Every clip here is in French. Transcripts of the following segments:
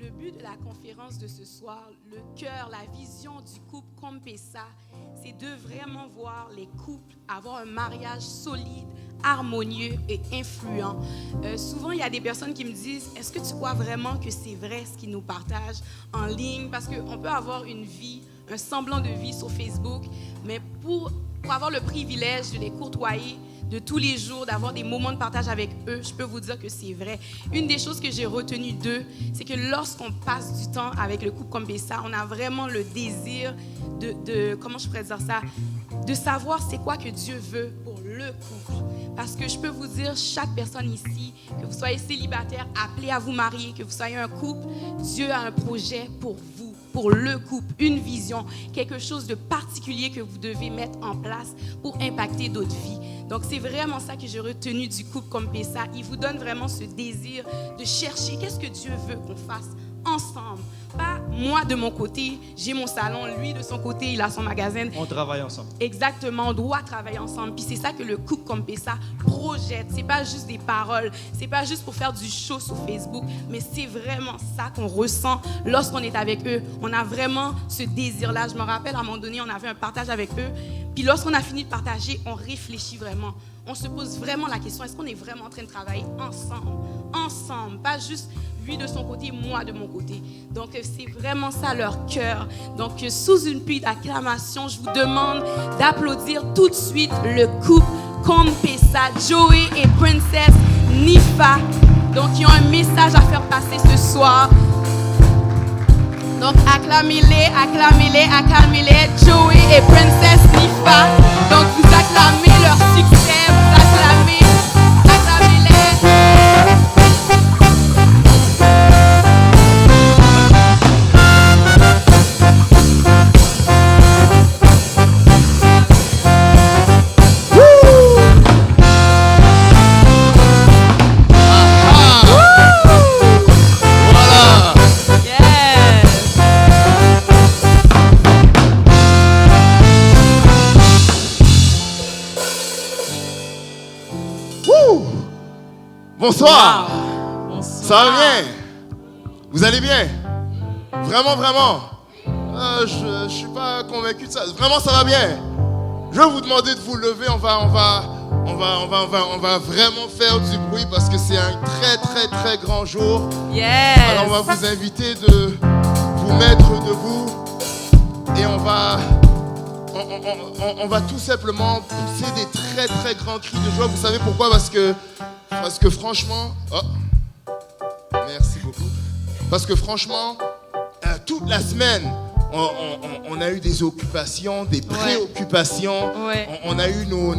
Le but de la conférence de ce soir, le cœur, la vision du couple Kompesa, c'est de vraiment voir les couples avoir un mariage solide, harmonieux et influent. Souvent, il y a des personnes qui me disent, est-ce que tu crois vraiment que c'est vrai ce qu'ils nous partagent en ligne? Parce qu'on peut avoir une vie, un semblant de vie sur Facebook, mais pour avoir le privilège de les côtoyer de tous les jours, d'avoir des moments de partage avec eux, je peux vous dire que c'est vrai. Une des choses que j'ai retenues d'eux, c'est que lorsqu'on passe du temps avec le couple Kompesa, on a vraiment le désir comment je pourrais dire ça, de savoir c'est quoi que Dieu veut pour le couple. Parce que je peux vous dire, chaque personne ici, que vous soyez célibataire, appelé à vous marier, que vous soyez un couple, Dieu a un projet pour vous, pour le couple, une vision, quelque chose de particulier que vous devez mettre en place pour impacter d'autres vies. Donc, c'est vraiment ça que j'ai retenu du couple Kompesa. Il vous donne vraiment ce désir de chercher qu'est-ce que Dieu veut qu'on fasse ensemble. Pas moi de mon côté, j'ai mon salon, lui de son côté, il a son magasin. On travaille ensemble. Exactement, on doit travailler ensemble. Puis c'est ça que le couple Kompesa projette. C'est pas juste des paroles, c'est pas juste pour faire du show sur Facebook, mais c'est vraiment ça qu'on ressent lorsqu'on est avec eux. On a vraiment ce désir-là. Je me rappelle, à un moment donné, on avait un partage avec eux. Puis lorsqu'on a fini de partager, on réfléchit vraiment. On se pose vraiment la question, est-ce qu'on est vraiment en train de travailler ensemble, pas juste lui de son côté, moi de mon côté. Donc, c'est vraiment ça leur cœur. Donc, sous une pluie d'acclamation, je vous demande d'applaudir tout de suite le couple Kompesa, Joey et Princess Nifa. Donc, ils ont un message à faire passer ce soir. Donc, acclamez-les, Joey et Princess Nifa. Donc, vous acclamez leur succès, vous acclamez-les. Bonsoir. Wow. Ça va bien? Vous allez bien? Vraiment, vraiment? Je suis pas convaincu de ça. Vraiment, ça va bien? Je vais vous demander de vous lever. On va vraiment faire du bruit parce que c'est un très, très, très grand jour. Yes. Alors, on va vous inviter de vous mettre debout et on va tout simplement pousser des très, très grands cris de joie. Vous savez pourquoi? Parce que franchement, merci beaucoup. Parce que franchement, toute la semaine, on a eu des occupations, des préoccupations. Ouais. On a eu nos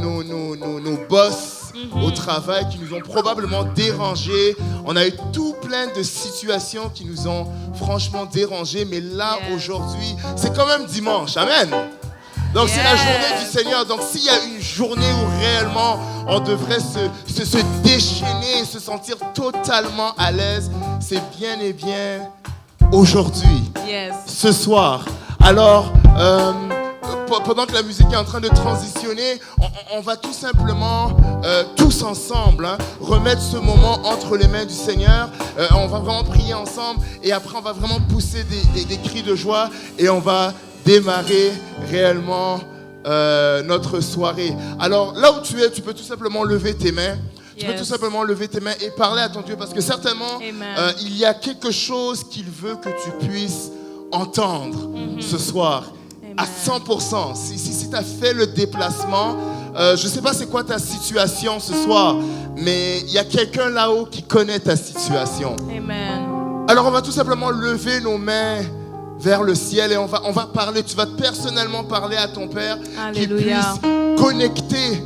boss au travail qui nous ont probablement dérangés. On a eu tout plein de situations qui nous ont franchement dérangés. Mais là, aujourd'hui, c'est quand même dimanche. Amen. Donc c'est la journée du Seigneur. Donc s'il y a une journée où réellement on devrait se déchaîner et se sentir totalement à l'aise, c'est bien et bien aujourd'hui, ce soir. Alors, pendant que la musique est en train de transitionner, on va tout simplement, tous ensemble, remettre ce moment entre les mains du Seigneur. On va vraiment prier ensemble et après on va vraiment pousser des cris de joie et on va démarrer réellement notre soirée. Alors là où tu es, tu peux tout simplement lever tes mains. Tu peux tout simplement lever tes mains et parler à ton Dieu parce que certainement il y a quelque chose qu'il veut que tu puisses entendre ce soir. Amen. À 100%. Si tu as fait le déplacement, je ne sais pas c'est quoi ta situation ce soir, mais il y a quelqu'un là-haut qui connaît ta situation. Amen. Alors on va tout simplement lever nos mains vers le ciel et on va parler, tu vas personnellement parler à ton Père. Alléluia. Qui puisse connecter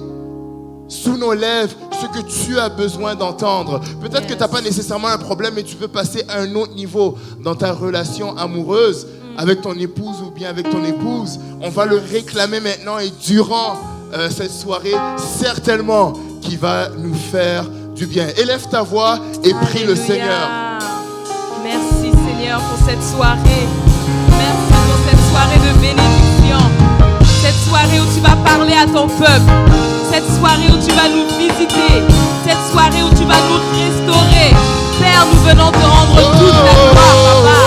sous nos lèvres ce que tu as besoin d'entendre. Peut-être que tu n'as pas nécessairement un problème mais tu veux passer à un autre niveau dans ta relation amoureuse avec ton épouse ou bien avec ton épouse. On va le réclamer maintenant et durant cette soirée, certainement qui va nous faire du bien. Élève ta voix et prie le Seigneur. Merci Seigneur pour cette soirée. Merci pour cette soirée de bénédiction. Cette soirée où tu vas parler à ton peuple. Cette soirée où tu vas nous visiter. Cette soirée où tu vas nous restaurer. Père, nous venons te rendre toute la gloire, Papa.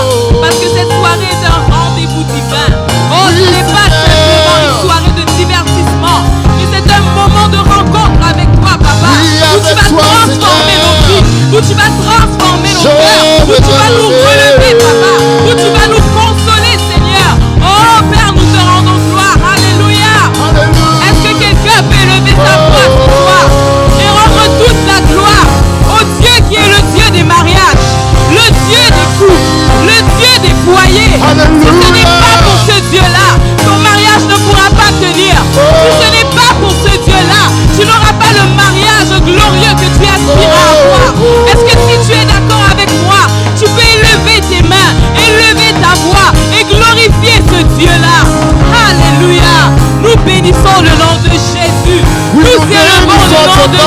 ton de nom.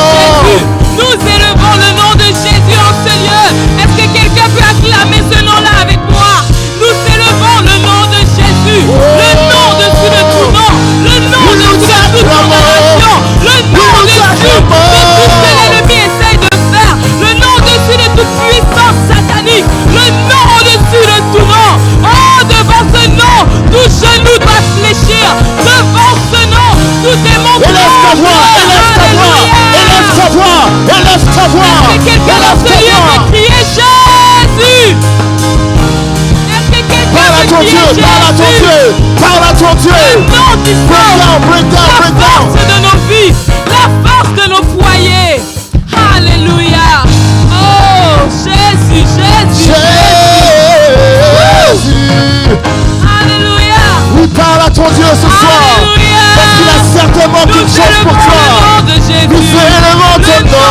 Jésus. Nous élevons le nom de Jésus en ce lieu. Est-ce que quelqu'un peut acclamer ce nom-là avec moi? Nous élevons le nom de Jésus. Le nom dessus de tout nom. Le nom dessus de toute condamnation. Le nom dessus de tout ce que l'ennemi essaye de faire. Le nom dessus de toute puissance satanique. Le nom au-dessus de tout nom. Oh, devant ce nom, tout genou doit fléchir. Devant ce nom, tout démon doit Élève ta voix, élève ta voix, élève ta voix, élève ta voix. Est-ce que quelqu'un dans ce lieu peut crier Jésus? Est-ce que quelqu'un Parle à peut ton crier Dieu, parle à ton Jésus? Dieu, parle à ton Dieu. Le nom qui sauve. Break down, La break down. force de nos vies, la force de nos foyers. Alléluia. Oh, Jésus, Jésus, Jésus. Alléluia. Oui, parle à ton Dieu ce soir. Alléluia. Parce qu'il a certainement quelque chose pour toi. Le nom de Jésus. Nous élevons ton Le nom nom.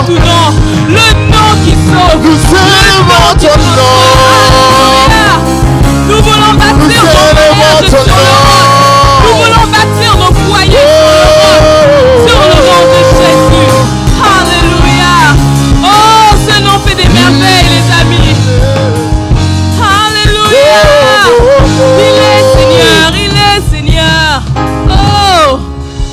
de tout nom. Le nom qui sauve. Nous élevons ton nom. Alléluia. Nous voulons bâtir Nous nos élevons mariages ton sur le nom. Nous voulons bâtir nos foyers sur le nom de Jésus. Alléluia. Oh, ce nom fait des merveilles, les amis. Alléluia. Il est Seigneur, il est Seigneur. Oh.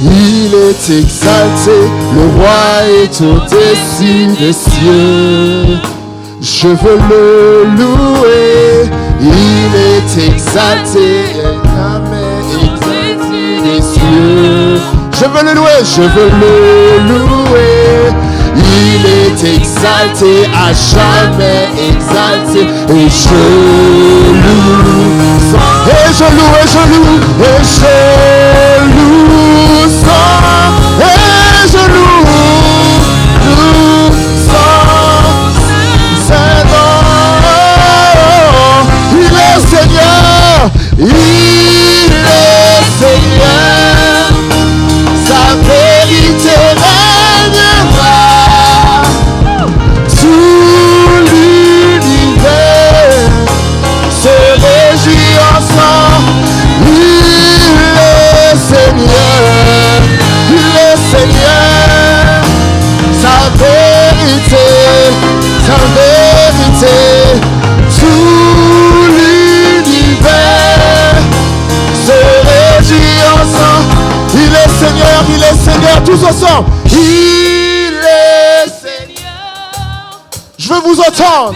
Il est exalté, le roi est au-dessus des cieux. Je veux le louer, il est exalté, jamais au-dessus des cieux. Je veux le louer, je veux le louer. Il est exalté, à jamais exalté. Et je loue, et je loue, et je loue, et je loue son, et je loue son nom. Il est Seigneur, il est Seigneur. Sa vérité règnera. Tout l'univers se réjouit ensemble. Il est Seigneur, il est Seigneur. Sa vérité, tout l'univers se réjouit ensemble. Il est Seigneur, tous ensemble. Il est Seigneur. Je veux vous entendre.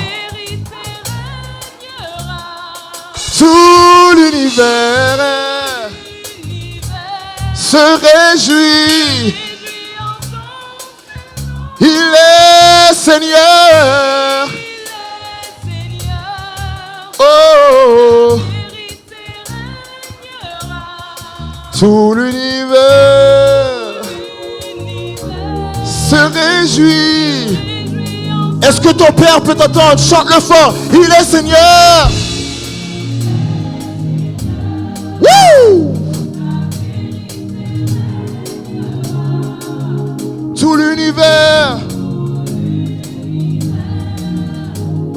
Tout l'univers se réjouit. Il est Seigneur. Oh, tout l'univers se réjouit. Est-ce que ton Père peut t'entendre? Chante-le fort. Il est Seigneur. Woo! Tout l'univers.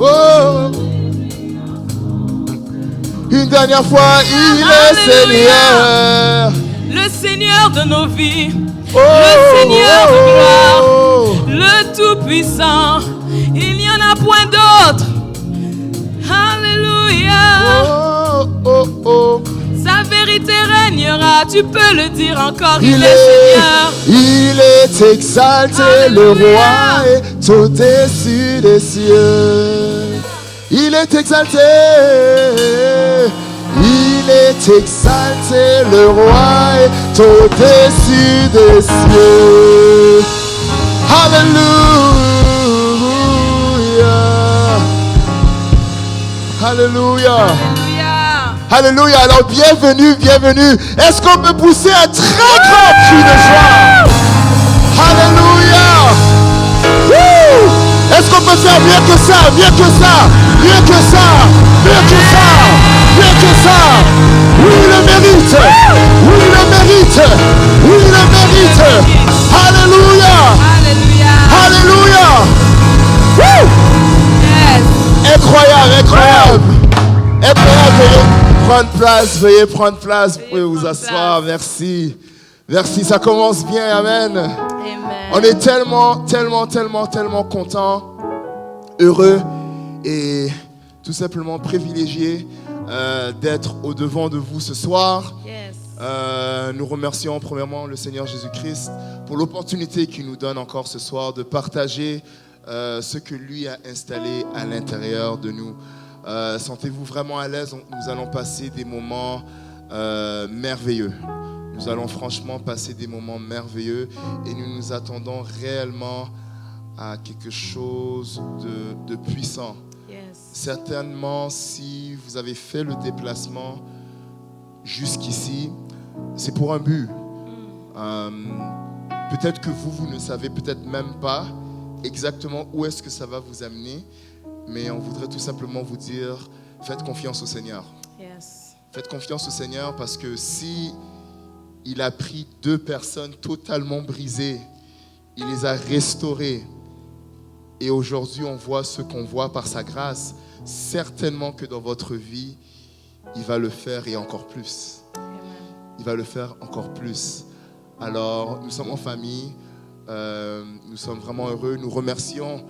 Oh. Une dernière fois, il est Seigneur. Le Seigneur de nos vies. Oh, Le Seigneur de gloire. oh, Le Tout-Puissant. Il n'y en a point d'autre. Alléluia. oh, oh, oh. Sa vérité régnera. Tu peux le dire encore. Il est Seigneur. Il est exalté, Alléluia. le roi est au-dessus des cieux. Il est exalté, il est exalté, le roi est au-dessus des cieux. Alléluia. Alléluia. Alléluia. Alléluia. Alors bienvenue, bienvenue. Est-ce qu'on peut pousser un très grand cri de joie? Alléluia. Woo! Est-ce qu'on peut faire mieux que ça, mieux que ça, mieux que ça, mieux que ça, mieux que ça? Oui, il le mérite. Oui, il le mérite. Oui, il le mérite. Alléluia. Alléluia. Alléluia. Woo! Yes. Incroyable, incroyable. Incroyable. Veuillez prendre place, veuillez prendre place. Vous pouvez vous asseoir. Merci. Merci, ça commence bien. Amen. Amen. On est tellement contents, heureux et tout simplement privilégiés d'être au-devant de vous ce soir. Yes. Nous remercions premièrement le Seigneur Jésus-Christ pour l'opportunité qu'il nous donne encore ce soir de partager ce que lui a installé à l'intérieur de nous. Sentez-vous vraiment à l'aise, nous allons passer des moments merveilleux. Nous allons franchement passer des moments merveilleux et nous nous attendons réellement à quelque chose de puissant. Yes. Certainement, si vous avez fait le déplacement jusqu'ici, c'est pour un but. Peut-être que vous ne savez peut-être même pas exactement où est-ce que ça va vous amener, mais on voudrait tout simplement vous dire, faites confiance au Seigneur. Yes. Faites confiance au Seigneur parce que si il a pris 2 personnes totalement brisées, il les a restaurées et aujourd'hui on voit ce qu'on voit par sa grâce, certainement que dans votre vie, il va le faire et encore plus. Il va le faire encore plus. Alors, nous sommes en famille, nous sommes vraiment heureux. Nous remercions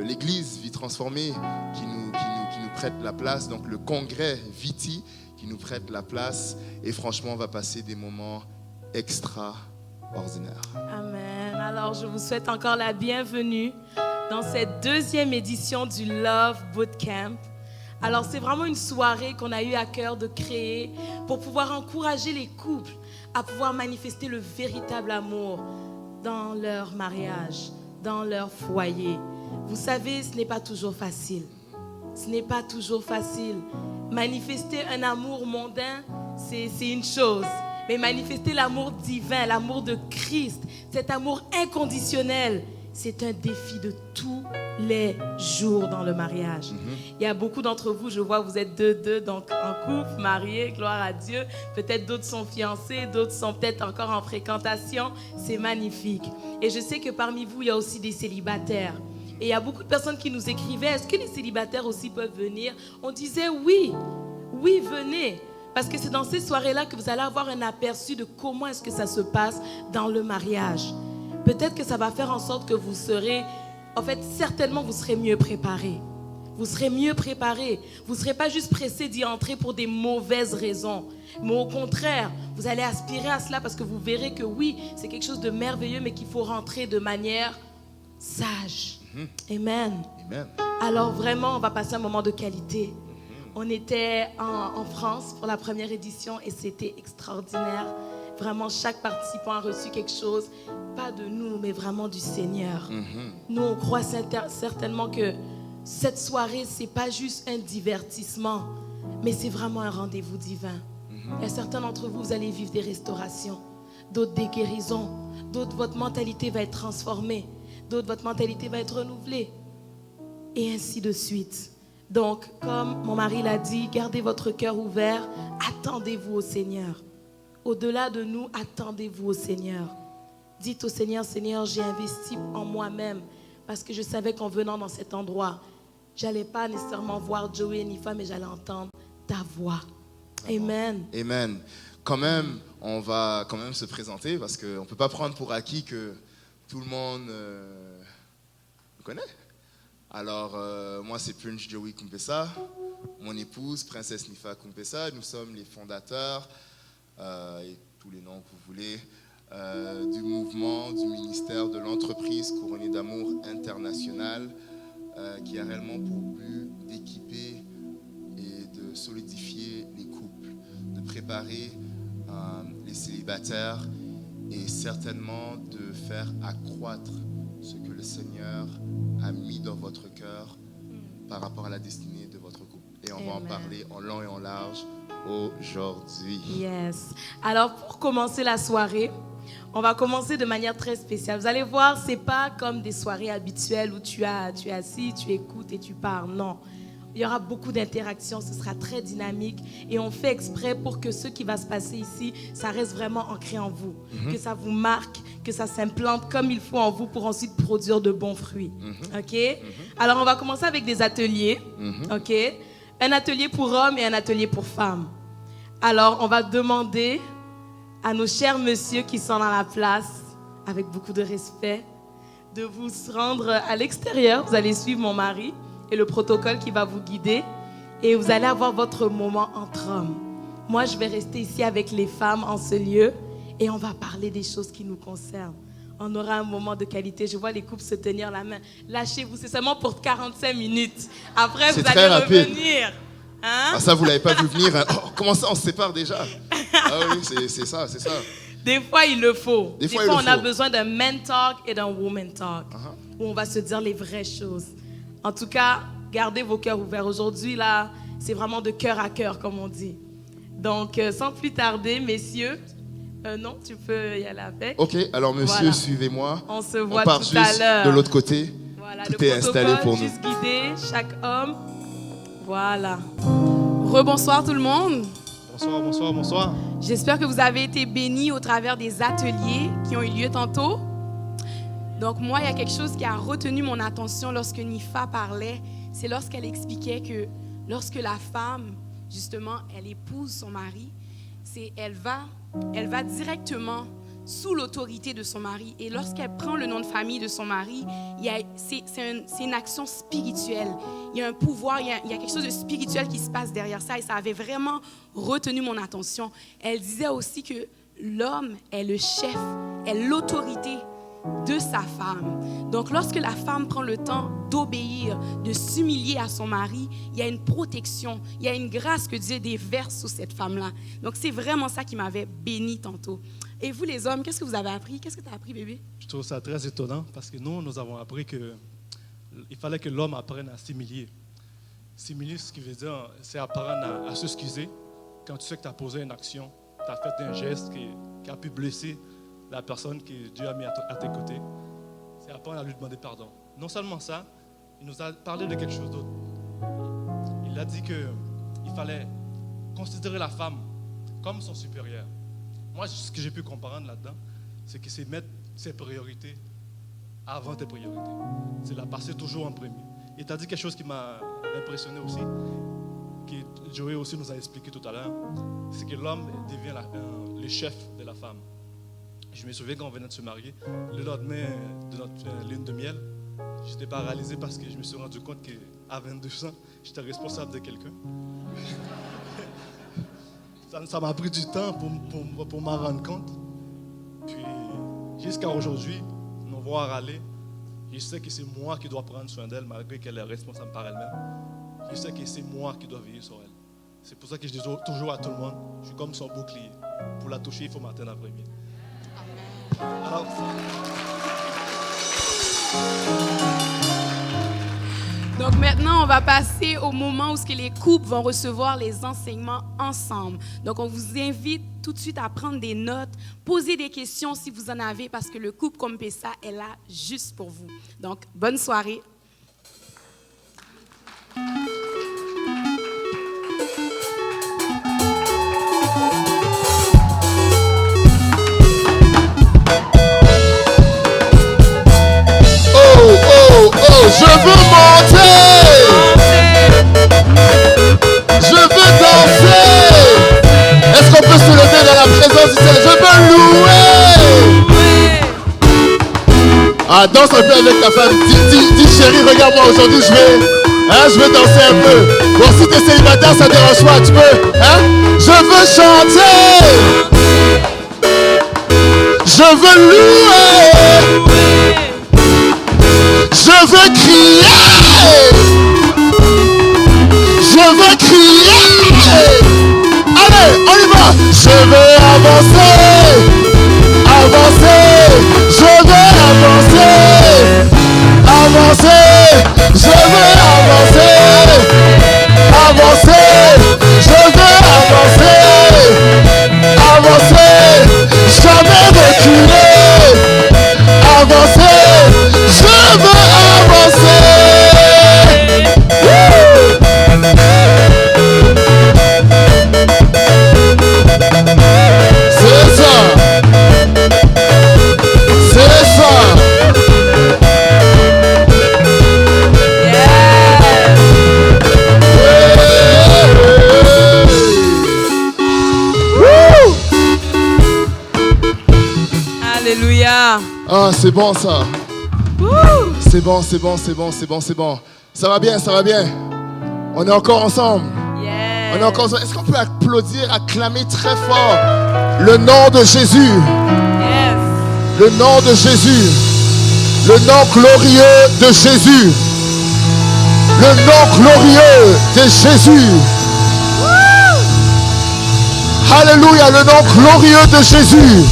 l'Église Vie Transformée qui nous prête la place, donc le congrès Viti qui nous prête la place. Et franchement, on va passer des moments extraordinaires. Amen. Alors, je vous souhaite encore la bienvenue dans cette 2e édition du Love Bootcamp. Alors, c'est vraiment une soirée qu'on a eu à cœur de créer pour pouvoir encourager les couples à pouvoir manifester le véritable amour dans leur mariage, dans leur foyer. Vous savez, ce n'est pas toujours facile. Ce n'est pas toujours facile. Manifester un amour mondain, c'est une chose. Mais manifester l'amour divin, l'amour de Christ, cet amour inconditionnel, c'est un défi de tous les jours dans le mariage. Il y a beaucoup d'entre vous, je vois, vous êtes deux, donc en couple, mariés, gloire à Dieu. Peut-être d'autres sont fiancés, d'autres sont peut-être encore en fréquentation. C'est magnifique. Et je sais que parmi vous, il y a aussi des célibataires. Et il y a beaucoup de personnes qui nous écrivaient, est-ce que les célibataires aussi peuvent venir? On disait oui, venez. Parce que c'est dans ces soirées-là que vous allez avoir un aperçu de comment est-ce que ça se passe dans le mariage. Peut-être que ça va faire en sorte que vous serez, en fait, certainement vous serez mieux préparés. Vous serez mieux préparés. Vous ne serez pas juste pressés d'y entrer pour des mauvaises raisons. Mais au contraire, vous allez aspirer à cela parce que vous verrez que oui, c'est quelque chose de merveilleux, mais qu'il faut rentrer de manière sage. Amen. Amen. Alors vraiment, on va passer un moment de qualité. On était en France pour la première édition et c'était extraordinaire. Vraiment, chaque participant a reçu quelque chose, pas de nous, mais vraiment du Seigneur. Nous, on croit certainement que cette soirée, ce n'est pas juste un divertissement, mais c'est vraiment un rendez-vous divin. Il y a certains d'entre vous, vous allez vivre des restaurations, d'autres des guérisons, d'autres, votre mentalité va être transformée, d'autres, votre mentalité va être renouvelée, et ainsi de suite. Donc, comme mon mari l'a dit, gardez votre cœur ouvert, attendez-vous au Seigneur. Au-delà de nous, attendez-vous au Seigneur. Dites au Seigneur, Seigneur, j'ai investi en moi-même parce que je savais qu'en venant dans cet endroit, je n'allais pas nécessairement voir Joey et Nifa, mais j'allais entendre ta voix. Amen. Amen. Quand même, on va quand même se présenter parce qu'on ne peut pas prendre pour acquis que tout le monde me connaît. Alors, moi, c'est Prince Joey Kumpesa, mon épouse, Princesse Nifa Kumpesa. Nous sommes les fondateurs, et tous les noms que vous voulez, du mouvement, du ministère, de l'entreprise Couronnée d'Amour International, qui a réellement pour but d'équiper et de solidifier les couples, de préparer les célibataires et certainement de faire accroître ce que le Seigneur a mis dans votre cœur par rapport à la destinée de votre couple. Et on va en parler en long et en large aujourd'hui. Yes. Alors, pour commencer la soirée, on va commencer de manière très spéciale. Vous allez voir, ce n'est pas comme des soirées habituelles où tu es assis, tu écoutes et tu parles. Non. Il y aura beaucoup d'interactions, ce sera très dynamique et on fait exprès pour que ce qui va se passer ici, ça reste vraiment ancré en vous, que ça vous marque, que ça s'implante comme il faut en vous pour ensuite produire de bons fruits. OK? Alors, on va commencer avec des ateliers. OK? Un atelier pour hommes et un atelier pour femmes. Alors, on va demander à nos chers messieurs qui sont dans la place, avec beaucoup de respect, de vous rendre à l'extérieur. Vous allez suivre mon mari et le protocole qui va vous guider. Et vous allez avoir votre moment entre hommes. Moi, je vais rester ici avec les femmes en ce lieu et on va parler des choses qui nous concernent. On aura un moment de qualité. Je vois les couples se tenir la main. Lâchez-vous, c'est seulement pour 45 minutes. Après, vous allez revenir. Hein? Ah, ça, vous ne l'avez pas vu venir. Hein? Oh, comment ça, on se sépare déjà? Ah oui, c'est ça, c'est ça. Des fois, il le faut. Des fois, on a besoin d'un man talk et d'un woman talk. Où on va se dire les vraies choses. En tout cas, gardez vos cœurs ouverts. Aujourd'hui, là, c'est vraiment de cœur à cœur, comme on dit. Donc, sans plus tarder, messieurs, non, tu peux y aller avec. Ok, alors monsieur, suivez-moi. On se voit part tout à l'heure. De l'autre côté. Voilà, tout est installé pour nous. Juste guider chaque homme. Voilà. Rebonsoir tout le monde. Bonsoir, bonsoir, bonsoir. J'espère que vous avez été bénis au travers des ateliers qui ont eu lieu tantôt. Donc moi, il y a quelque chose qui a retenu mon attention lorsque Nifa parlait. C'est lorsqu'elle expliquait que lorsque la femme, justement, elle épouse son mari, elle va directement sous l'autorité de son mari. Et lorsqu'elle prend le nom de famille de son mari, c'est une action spirituelle. Il y a un pouvoir, il y a quelque chose de spirituel qui se passe derrière ça. Et ça avait vraiment retenu mon attention. Elle disait aussi que l'homme est le chef, est l'autorité de sa femme. Donc, lorsque la femme prend le temps d'obéir, de s'humilier à son mari, il y a une protection, il y a une grâce que Dieu déverse sur cette femme-là. Donc, c'est vraiment ça qui m'avait béni tantôt. Et vous, les hommes, qu'est-ce que vous avez appris? Qu'est-ce que tu as appris, bébé? Je trouve ça très étonnant parce que nous avons appris qu'il fallait que l'homme apprenne à s'humilier. S'humilier, ce qui veut dire, c'est apprendre à s'excuser quand tu sais que tu as posé une action, tu as fait un geste qui a pu blesser la personne que Dieu a mis à tes côtés. C'est apprendre à lui demander pardon. Non seulement ça, il nous a parlé de quelque chose d'autre. Il a dit qu'il fallait considérer la femme comme son supérieur. Moi, ce que j'ai pu comprendre là-dedans, c'est que c'est mettre ses priorités avant tes priorités. C'est la passer toujours en premier. Et tu as dit quelque chose qui m'a impressionné aussi, que Joey aussi nous a expliqué tout à l'heure, c'est que l'homme devient le chef de la femme. Je me souviens quand on venait de se marier, le lendemain de notre lune de miel, j'étais paralysé parce que je me suis rendu compte qu'à 22 ans, j'étais responsable de quelqu'un. Ça m'a pris du temps pour m'en rendre compte. Puis, jusqu'à aujourd'hui, nous voir aller, je sais que c'est moi qui dois prendre soin d'elle, malgré qu'elle est responsable par elle-même. Je sais que c'est moi qui dois veiller sur elle. C'est pour ça que je dis toujours à tout le monde, je suis comme son bouclier. Pour la toucher, il faut m'atteindre en premier. Alors, donc maintenant, on va passer au moment où les couples vont recevoir les enseignements ensemble. Donc on vous invite tout de suite à prendre des notes, poser des questions si vous en avez, parce que le couple Kompesa est là juste pour vous. Donc, bonne soirée. Je veux monter, je veux danser. Est-ce qu'on peut se lever dans la présence du Seigneur? Je veux louer. Ah, danse un peu avec ta femme. Dis chérie, regarde-moi aujourd'hui, je veux danser un peu. Bon, si t'es célibataire, ça dérange pas, tu peux, hein? Je veux chanter, je veux louer. Je veux crier, je veux crier. Allez, on y va. Je veux avancer, avancer. Je veux avancer, avancer. Je veux avancer, avancer. Je veux avancer, avancer. Jamais reculer, avancer. Je veux avancer. C'est ça. C'est ça. Yeah. C'est bon ça. C'est bon, c'est bon, c'est bon, c'est bon, c'est bon. Ça va bien, ça va bien. On est encore ensemble. Yes. On est encore ensemble. Est-ce qu'on peut applaudir, acclamer très fort le nom de Jésus? Yes. Le nom de Jésus. Le nom glorieux de Jésus. Le nom glorieux de Jésus. Alléluia, le nom glorieux de Jésus.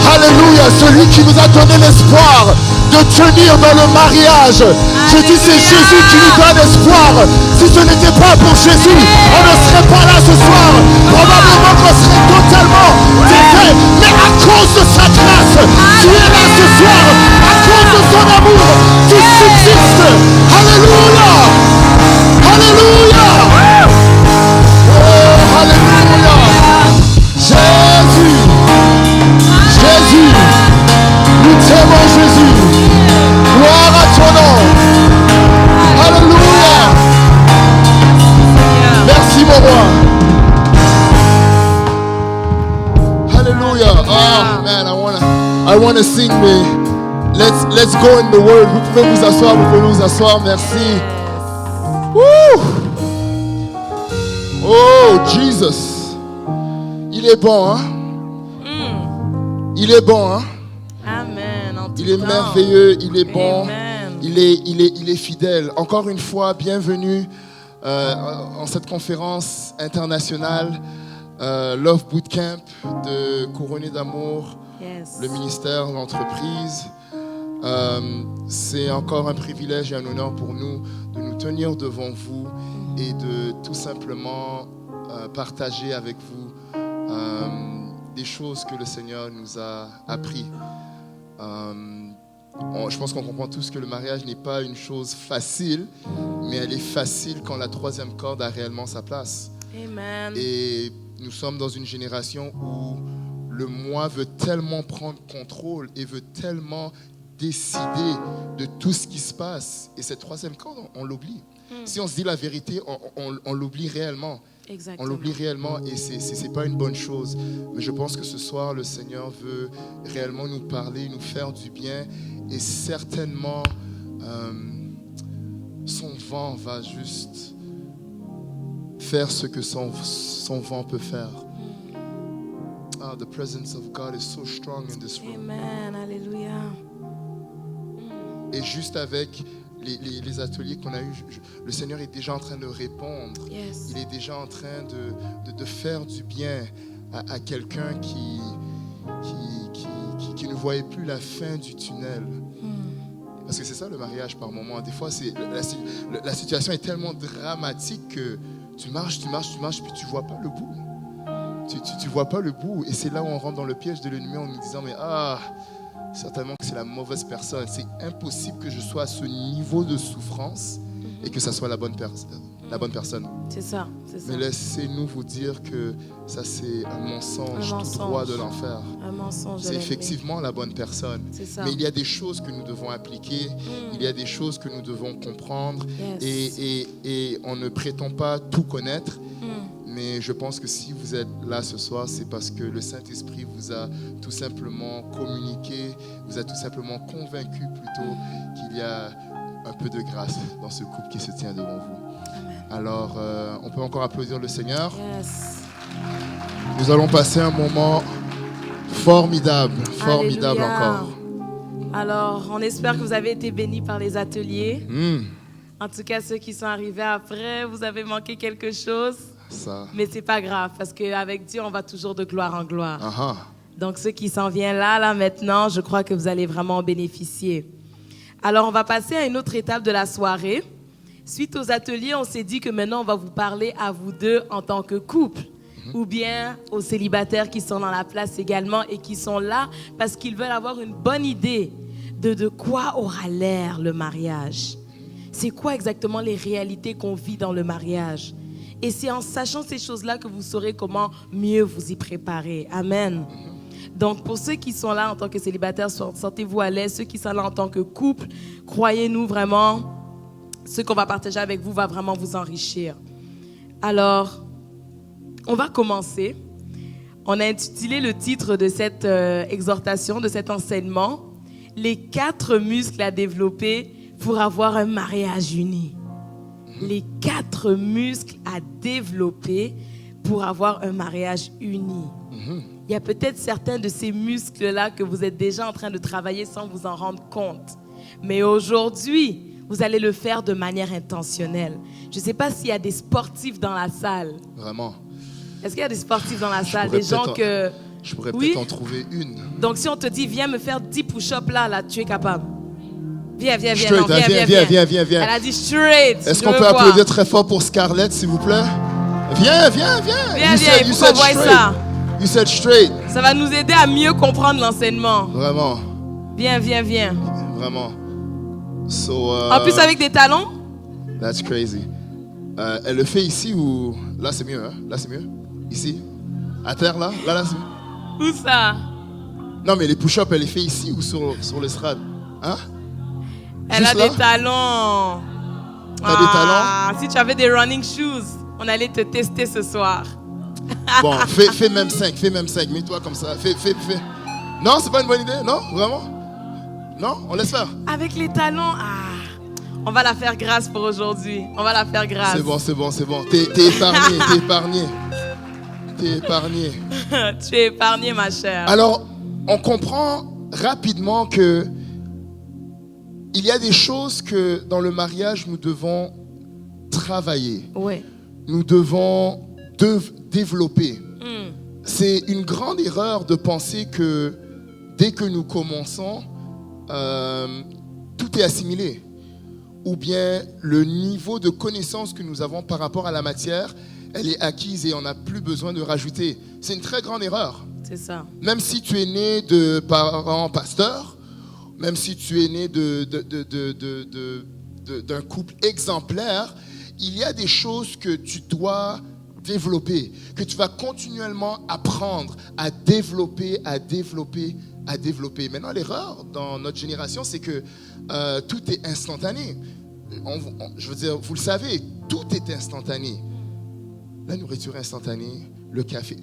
Alléluia, celui qui nous a donné l'espoir de tenir dans le mariage. Je dis, c'est Jésus qui nous donne espoir. Si ce n'était pas pour Jésus, on ne serait pas là ce soir. Probablement qu'on serait totalement défait. Mais à cause de sa grâce, tu es là ce soir. À cause de son amour, tu subsistes. Alléluia. Alléluia. Oh, alléluia. Jésus. Jésus, nous t'aimons Jésus, gloire à ton nom, alléluia, merci mon roi, alléluia. Oh man, I wanna sing, mais let's go in the word. Vous pouvez vous asseoir, merci. Woo! Oh Jesus, il est bon, hein? Il est bon, hein? Amen. Il est merveilleux, il est bon, Amen. il est fidèle. Encore une fois, bienvenue en cette conférence internationale Love Bootcamp de Couronné d'amour, Yes. le ministère de l'entreprise. C'est encore un privilège et un honneur pour nous de nous tenir devant vous et de tout simplement partager avec vous des choses que le Seigneur nous a appris. Je pense qu'on comprend tous que le mariage n'est pas une chose facile, mais elle est facile quand la troisième corde a réellement sa place. Amen. Et nous sommes dans une génération où le moi veut tellement prendre contrôle et veut tellement décider de tout ce qui se passe. Et cette troisième corde, on l'oublie. Si on se dit la vérité, on l'oublie réellement. Exactement. On l'oublie réellement et c'est pas une bonne chose. Mais je pense que ce soir, le Seigneur veut réellement nous parler, nous faire du bien. Et certainement, son vent va juste faire ce que son vent peut faire. Ah, the presence of God is so strong in this room. Amen. Alléluia. Et juste avec les ateliers qu'on a eus, le Seigneur est déjà en train de répondre. Yes. Il est déjà en train de faire du bien à quelqu'un qui ne voyait plus la fin du tunnel. Parce que c'est ça le mariage par moment. Des fois, la situation est tellement dramatique que tu marches, puis tu ne vois pas le bout. Tu vois pas le bout. Et c'est là où on rentre dans le piège de l'ennemi en nous disant, mais certainement que c'est la mauvaise personne. C'est impossible que je sois à ce niveau de souffrance et que ça soit la bonne personne. C'est ça. Mais laissez-nous vous dire que ça, c'est un mensonge tout droit de l'enfer. Un mensonge. C'est effectivement la bonne personne. C'est ça. Mais il y a des choses que nous devons appliquer. Il y a des choses que nous devons comprendre. Yes. Et on ne prétend pas tout connaître. Mais je pense que si vous êtes là ce soir, c'est parce que le Saint-Esprit vous a tout simplement communiqué, vous a tout simplement convaincu plutôt qu'il y a un peu de grâce dans ce couple qui se tient devant vous. Amen. Alors, on peut encore applaudir le Seigneur. Yes. Nous allons passer un moment formidable Alléluia. encore. Alors, on espère que vous avez été bénis par les ateliers. En tout cas, ceux qui sont arrivés après, vous avez manqué quelque chose. Ça. Mais c'est pas grave, parce qu'avec Dieu, on va toujours de gloire en gloire. Aha. Donc, ceux qui s'en viennent là, maintenant, je crois que vous allez vraiment en bénéficier. Alors, on va passer à une autre étape de la soirée. Suite aux ateliers, on s'est dit que maintenant, on va vous parler à vous deux en tant que couple. Ou bien aux célibataires qui sont dans la place également et qui sont là parce qu'ils veulent avoir une bonne idée de quoi aura l'air le mariage. C'est quoi exactement les réalités qu'on vit dans le mariage? Et c'est en sachant ces choses-là que vous saurez comment mieux vous y préparer. Amen. Donc, pour ceux qui sont là en tant que célibataires, sentez-vous à l'aise. Ceux qui sont là en tant que couple, croyez-nous vraiment, ce qu'on va partager avec vous va vraiment vous enrichir. Alors, on va commencer. On a intitulé le titre de cette exhortation, de cet enseignement, les 4 muscles à développer pour avoir un mariage uni. Les 4 muscles à développer pour avoir un mariage uni. Il y a peut-être certains de ces muscles-là que vous êtes déjà en train de travailler sans vous en rendre compte. Mais aujourd'hui, vous allez le faire de manière intentionnelle. Je ne sais pas s'il y a des sportifs dans la salle. Vraiment. Est-ce qu'il y a des sportifs dans la salle? Des gens que... Je pourrais Oui. peut-être en trouver une. Donc, si on te dit, viens me faire 10 push-ups là, tu es capable. Viens. Straight, Non, viens. viens. Elle a dit straight. Est-ce qu'on peut applaudir très fort pour Scarlett, s'il vous plaît? Viens. Viens, You il faut said qu'on voie straight. ça. You said straight. Ça va nous aider à mieux comprendre l'enseignement. Vraiment. Viens. Vraiment. So, En plus, avec des talons? That's crazy. Elle le fait ici ou... Là, c'est mieux, hein? Là, c'est mieux? Ici? À terre, là? Là, c'est mieux? Où ça? Non, mais les push-ups, elle les fait ici ou sur l'estrade? Hein? Elle Juste a là? des talons. T'as des talons? Si tu avais des running shoes, on allait te tester ce soir. Bon, fais même 5, mets-toi comme ça. Fais. Non, c'est pas une bonne idée? Non? Vraiment? Non? On laisse faire? Avec les talons, on va la faire grâce pour aujourd'hui. On va la faire grâce. C'est bon. T'es épargné. Tu es épargné, ma chère. Alors, on comprend rapidement que il y a des choses que dans le mariage, nous devons travailler. Ouais. Nous devons développer. C'est une grande erreur de penser que dès que nous commençons, tout est assimilé. Ou bien le niveau de connaissance que nous avons par rapport à la matière, elle est acquise et on n'a plus besoin de rajouter. C'est une très grande erreur. C'est ça. Même si tu es né de parents pasteurs, même si tu es né d'un couple exemplaire, il y a des choses que tu dois développer, que tu vas continuellement apprendre à développer. Maintenant, l'erreur dans notre génération, c'est que tout est instantané. Je veux dire, vous le savez, tout est instantané. La nourriture est instantanée, le café,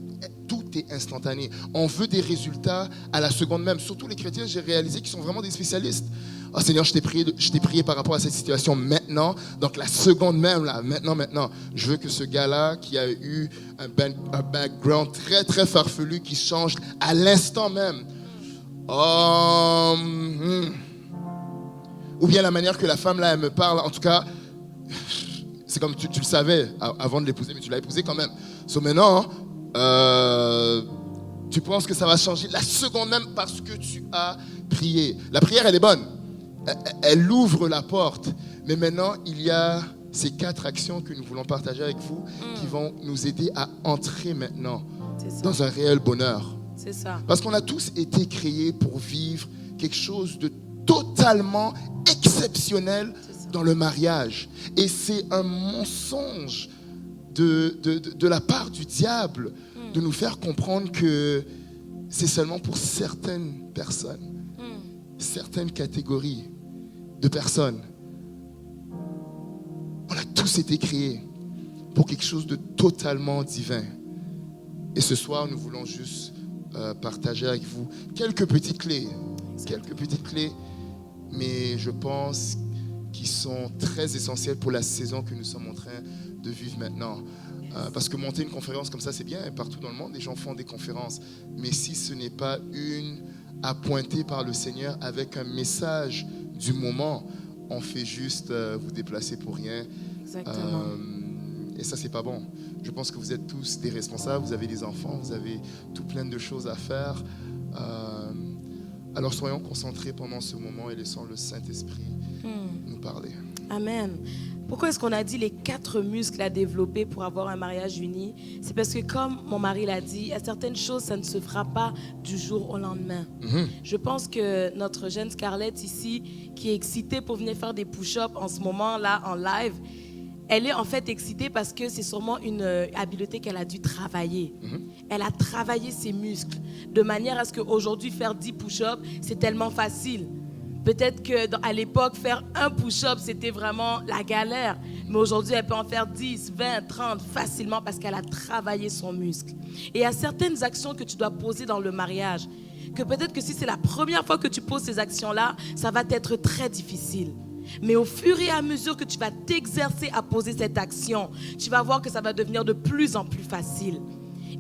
tout est instantané. On veut des résultats à la seconde même. Surtout les chrétiens, j'ai réalisé qu'ils sont vraiment des spécialistes. Oh Seigneur, je t'ai prié par rapport à cette situation maintenant. Donc la seconde même, là, maintenant. Je veux que ce gars-là qui a eu un background très, très farfelu, qui change à l'instant même. Ou bien la manière que la femme, là, elle me parle. En tout cas, c'est comme tu le savais avant de l'épouser, mais tu l'as épousé quand même. So maintenant, tu penses que ça va changer la seconde même parce que tu as prié. La prière, elle est bonne. Elle ouvre la porte. Mais maintenant, il y a ces 4 actions que nous voulons partager avec vous qui vont nous aider à entrer maintenant dans un réel bonheur. C'est ça. Parce qu'on a tous été créés pour vivre quelque chose de totalement exceptionnel dans le mariage. Et c'est un mensonge de la part du diable de nous faire comprendre que c'est seulement pour certaines personnes, certaines catégories de personnes. On a tous été créés pour quelque chose de totalement divin. Et ce soir, nous voulons juste partager avec vous quelques petites clés. Quelques petites clés, mais je pense qui sont très essentielles pour la saison que nous sommes en train de vivre maintenant. Parce que monter une conférence comme ça, c'est bien. Partout dans le monde, les gens font des conférences. Mais si ce n'est pas une appointée par le Seigneur avec un message du moment, on fait juste vous déplacer pour rien. Exactement. Et ça, c'est pas bon. Je pense que vous êtes tous des responsables, vous avez des enfants, vous avez tout plein de choses à faire. Alors soyons concentrés pendant ce moment et laissons le Saint-Esprit nous parler. Amen. Pourquoi est-ce qu'on a dit les 4 muscles à développer pour avoir un mariage uni? C'est parce que comme mon mari l'a dit, il y a certaines choses, ça ne se fera pas du jour au lendemain. Je pense que notre jeune Scarlett ici, qui est excitée pour venir faire des push-ups en ce moment-là, en live, elle est en fait excitée parce que c'est sûrement une habileté qu'elle a dû travailler. Elle a travaillé ses muscles de manière à ce qu'aujourd'hui, faire 10 push-ups, c'est tellement facile. Peut-être qu'à l'époque, faire un push-up, c'était vraiment la galère. Mais aujourd'hui, elle peut en faire 10, 20, 30 facilement parce qu'elle a travaillé son muscle. Et il y a certaines actions que tu dois poser dans le mariage. que peut-être que si c'est la première fois que tu poses ces actions-là, ça va être très difficile. Mais au fur et à mesure que tu vas t'exercer à poser cette action, tu vas voir que ça va devenir de plus en plus facile.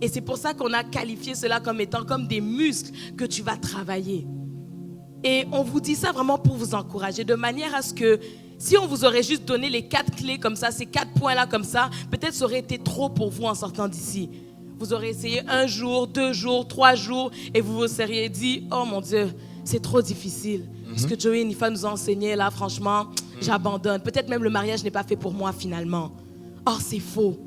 Et c'est pour ça qu'on a qualifié cela comme étant comme des muscles que tu vas travailler. Et on vous dit ça vraiment pour vous encourager, de manière à ce que si on vous aurait juste donné les 4 clés comme ça, ces 4 points-là comme ça, peut-être ça aurait été trop pour vous en sortant d'ici. Vous aurez essayé 1 jour, 2 jours, 3 jours et vous vous seriez dit, oh mon Dieu, c'est trop difficile. Ce que Joey et Nifa nous ont enseigné là, franchement, j'abandonne. Peut-être même le mariage n'est pas fait pour moi finalement. Or, c'est faux.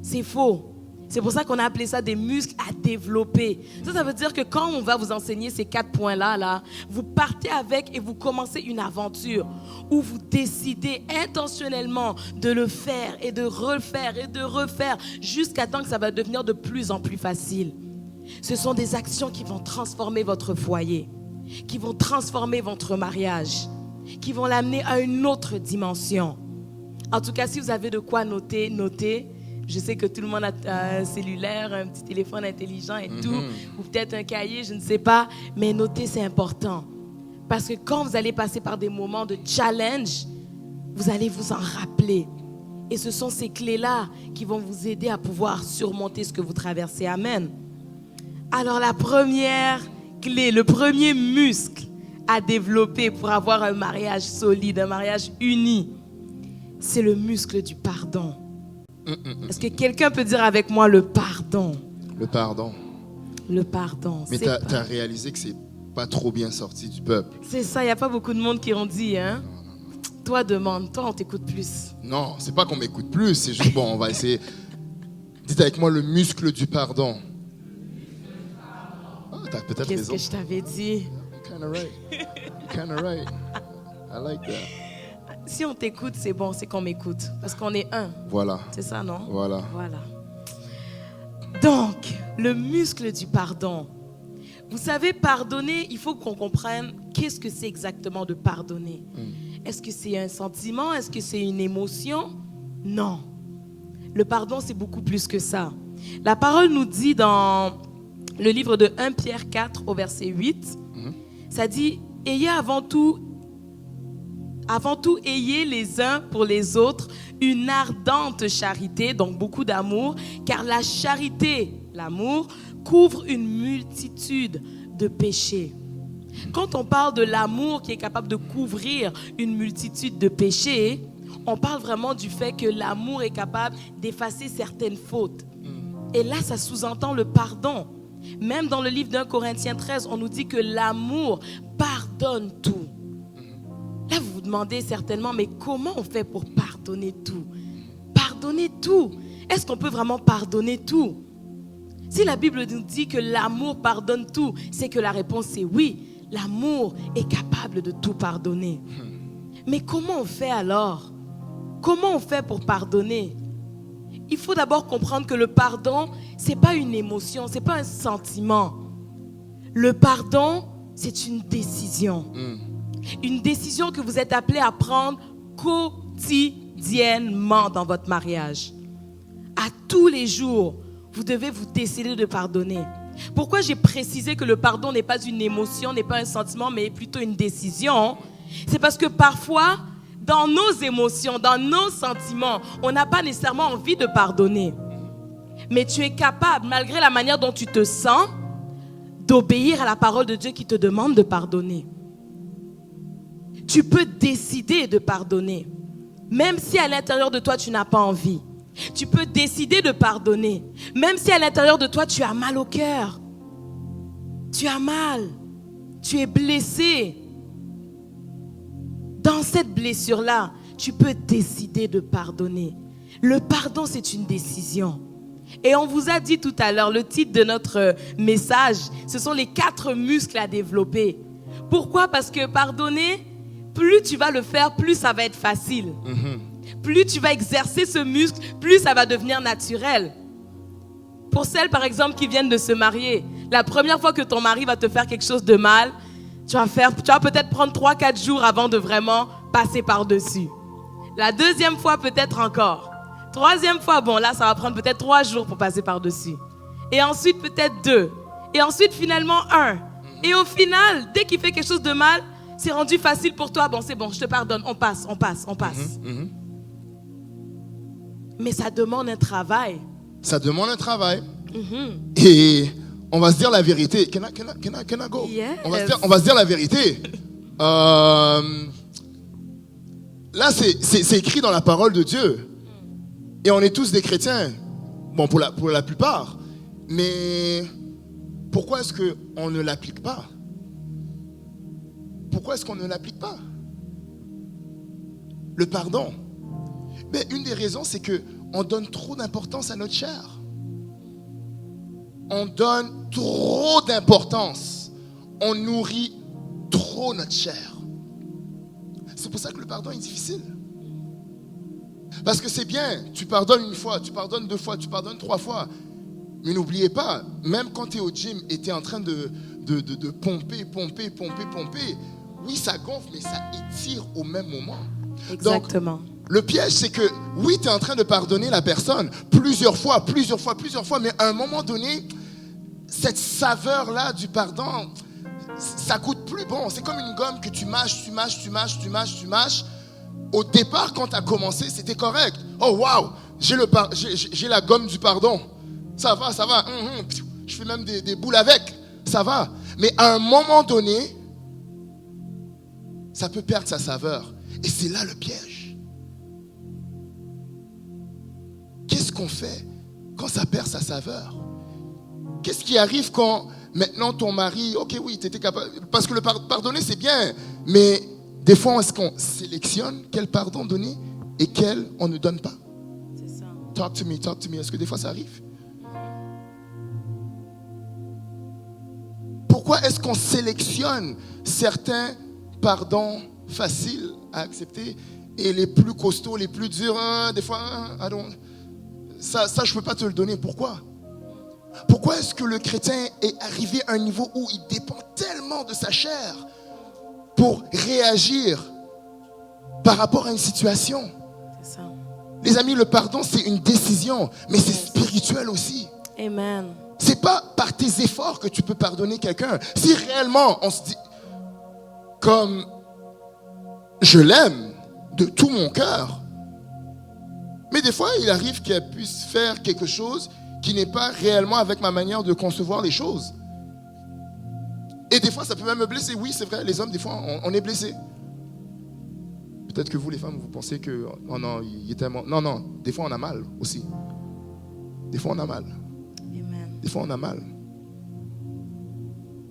C'est faux. C'est pour ça qu'on a appelé ça des muscles à développer. Ça veut dire que quand on va vous enseigner ces 4 points-là, vous partez avec et vous commencez une aventure où vous décidez intentionnellement de le faire et de refaire jusqu'à temps que ça va devenir de plus en plus facile. Ce sont des actions qui vont transformer votre foyer, qui vont transformer votre mariage, qui vont l'amener à une autre dimension. En tout cas, si vous avez de quoi noter, notez. Je sais que tout le monde a un cellulaire, un petit téléphone intelligent et tout, ou peut-être un cahier, je ne sais pas, mais noter, c'est important. Parce que quand vous allez passer par des moments de challenge, vous allez vous en rappeler. Et ce sont ces clés-là qui vont vous aider à pouvoir surmonter ce que vous traversez. Amen. Alors la première clé, le premier muscle à développer pour avoir un mariage solide, un mariage uni, c'est le muscle du pardon. Est-ce que quelqu'un peut dire avec moi le pardon? Le pardon. Le pardon. Mais tu as réalisé que c'est pas trop bien sorti du peuple. C'est ça, il n'y a pas beaucoup de monde qui ont dit, hein? Non. Toi, demande, toi, on t'écoute plus. Non, c'est pas qu'on m'écoute plus, c'est juste, bon, on va essayer. Dites avec moi le muscle du pardon. Ah, t'as peut-être raison. Qu'est-ce que je t'avais dit? You're kind of right. I like that. Si on t'écoute, c'est bon, c'est qu'on m'écoute. Parce qu'on est un. Voilà. C'est ça, non? Voilà. Donc, le muscle du pardon. Vous savez, pardonner, il faut qu'on comprenne qu'est-ce que c'est exactement de pardonner. Est-ce que c'est un sentiment? Est-ce que c'est une émotion? Non. Le pardon, c'est beaucoup plus que ça. La parole nous dit dans le livre de 1 Pierre 4 au verset 8, ça dit, ayez avant tout, ayez les uns pour les autres une ardente charité, donc beaucoup d'amour, car la charité, l'amour, couvre une multitude de péchés. Quand on parle de l'amour qui est capable de couvrir une multitude de péchés, on parle vraiment du fait que l'amour est capable d'effacer certaines fautes. Et là, ça sous-entend le pardon. Même dans le livre d'1 Corinthiens 13, on nous dit que l'amour pardonne tout. Là, vous vous demandez certainement, mais comment on fait pour pardonner tout? Pardonner tout? Est-ce qu'on peut vraiment pardonner tout? Si la Bible nous dit que l'amour pardonne tout, c'est que la réponse est oui. L'amour est capable de tout pardonner. Mais comment on fait alors? Comment on fait pour pardonner? Il faut d'abord comprendre que le pardon, ce n'est pas une émotion, ce n'est pas un sentiment. Le pardon, c'est une décision. Une décision que vous êtes appelé à prendre quotidiennement dans votre mariage. À tous les jours, vous devez vous décider de pardonner. Pourquoi j'ai précisé que le pardon n'est pas une émotion, n'est pas un sentiment, mais plutôt une décision? C'est parce que parfois, dans nos émotions, dans nos sentiments, on n'a pas nécessairement envie de pardonner. Mais tu es capable, malgré la manière dont tu te sens, d'obéir à la parole de Dieu qui te demande de pardonner. Tu peux décider de pardonner, même si à l'intérieur de toi, tu n'as pas envie. Tu peux décider de pardonner, même si à l'intérieur de toi, tu as mal au cœur. Tu as mal, tu es blessé. Dans cette blessure-là, tu peux décider de pardonner. Le pardon, c'est une décision. Et on vous a dit tout à l'heure, le titre de notre message, ce sont les 4 muscles à développer. Pourquoi? Parce que pardonner, plus tu vas le faire, plus ça va être facile. Plus tu vas exercer ce muscle, plus ça va devenir naturel. Pour celles, par exemple, qui viennent de se marier, la première fois que ton mari va te faire quelque chose de mal, tu vas peut-être prendre 3-4 jours avant de vraiment passer par-dessus. La deuxième fois, peut-être encore. Troisième fois, bon, là, ça va prendre peut-être 3 jours pour passer par-dessus. Et ensuite, peut-être 2. Et ensuite, finalement, 1. Et au final, dès qu'il fait quelque chose de mal, c'est rendu facile pour toi. Bon, c'est bon, je te pardonne. On passe. Mais ça demande un travail. Ça demande un travail. Et on va se dire la vérité. Can I go? Yes. On va se dire la vérité. Là, c'est écrit dans la parole de Dieu. Et on est tous des chrétiens. Bon, pour la plupart. Mais pourquoi est-ce qu'on ne l'applique pas? Pourquoi est-ce qu'on ne l'applique pas? Le pardon. Mais une des raisons, c'est qu'on donne trop d'importance à notre chair. On donne trop d'importance. On nourrit trop notre chair. C'est pour ça que le pardon est difficile. Parce que c'est bien, tu pardonnes une fois, tu pardonnes 2 fois, tu pardonnes 3 fois. Mais n'oubliez pas, même quand tu es au gym et tu es en train de pomper, oui, ça gonfle, mais ça étire au même moment. Exactement. Donc, le piège, c'est que, oui, tu es en train de pardonner la personne plusieurs fois, mais à un moment donné, cette saveur-là du pardon, ça coûte plus bon. C'est comme une gomme que tu mâches. Au départ, quand tu as commencé, c'était correct. Oh, waouh, j'ai la gomme du pardon. Ça va. Je fais même des boules avec. Ça va. Mais à un moment donné, ça peut perdre sa saveur. Et c'est là le piège. Qu'est-ce qu'on fait quand ça perd sa saveur? Qu'est-ce qui arrive quand maintenant ton mari, ok, oui, tu étais capable. Parce que le pardonner, c'est bien. Mais des fois, est-ce qu'on sélectionne quel pardon donner et quel on ne donne pas? C'est ça. Talk to me. Est-ce que des fois ça arrive? Pourquoi est-ce qu'on sélectionne certains pardons faciles à accepter et les plus costauds, les plus durs, des fois, ça je ne peux pas te le donner. Pourquoi? Pourquoi est-ce que le chrétien est arrivé à un niveau où il dépend tellement de sa chair pour réagir par rapport à une situation? C'est ça. Les amis, le pardon, c'est une décision, mais c'est spirituel aussi. Amen. C'est pas par tes efforts que tu peux pardonner quelqu'un. Si réellement on se dit, comme je l'aime de tout mon cœur, mais des fois il arrive qu'elle puisse faire quelque chose qui n'est pas réellement avec ma manière de concevoir les choses. Et des fois ça peut même me blesser. Oui, c'est vrai, les hommes, des fois on est blessés. Peut-être que vous les femmes, vous pensez que oh non, il est tellement... Non, des fois on a mal aussi. Des fois on a mal. Des fois, on a mal.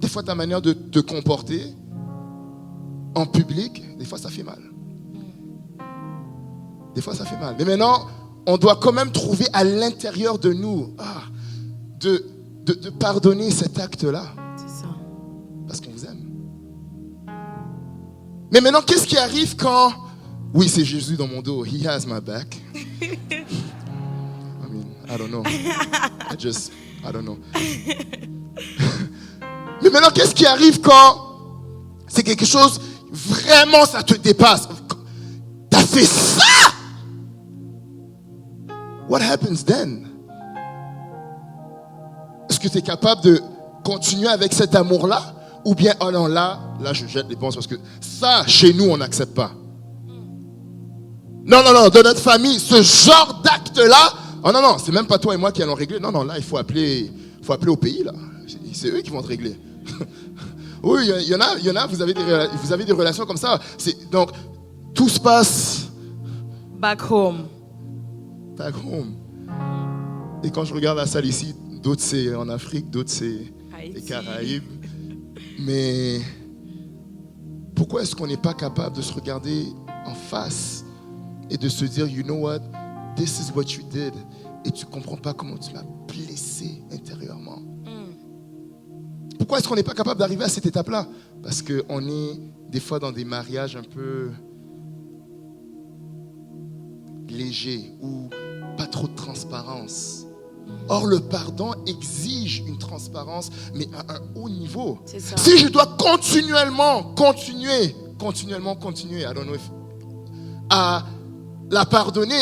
Des fois, ta manière de te comporter en public, des fois, ça fait mal. Des fois, ça fait mal. Mais maintenant, on doit quand même trouver à l'intérieur de nous de pardonner cet acte-là. C'est ça. Parce qu'on vous aime. Mais maintenant, qu'est-ce qui arrive quand... Oui, c'est Jésus dans mon dos. He has my back. I don't know. I don't know. Mais maintenant, qu'est-ce qui arrive quand c'est quelque chose, vraiment, ça te dépasse? T'as fait ça? What happens then? Est-ce que tu es capable de continuer avec cet amour-là? Ou bien, oh non, là, je jette les ponces parce que ça, chez nous, on n'accepte pas. Non, de notre famille, ce genre d'acte-là, oh non, c'est même pas toi et moi qui allons régler. Non, là, il faut appeler au pays, là. C'est eux qui vont te régler. Oui, il y en a, vous avez des relations comme ça. Donc, tout se passe... Back home. Et quand je regarde la salle ici, d'autres c'est en Afrique, d'autres c'est les Caraïbes. Mais pourquoi est-ce qu'on n'est pas capable de se regarder en face et de se dire, you know what, this is what you did. Et tu ne comprends pas comment tu m'as blessé intérieurement. Pourquoi est-ce qu'on n'est pas capable d'arriver à cette étape-là? Parce qu'on est des fois dans des mariages un peu légers ou pas trop de transparence. Or, le pardon exige une transparence, mais à un haut niveau. C'est ça. Si je dois continuellement continuer, I don't know if, à la pardonner,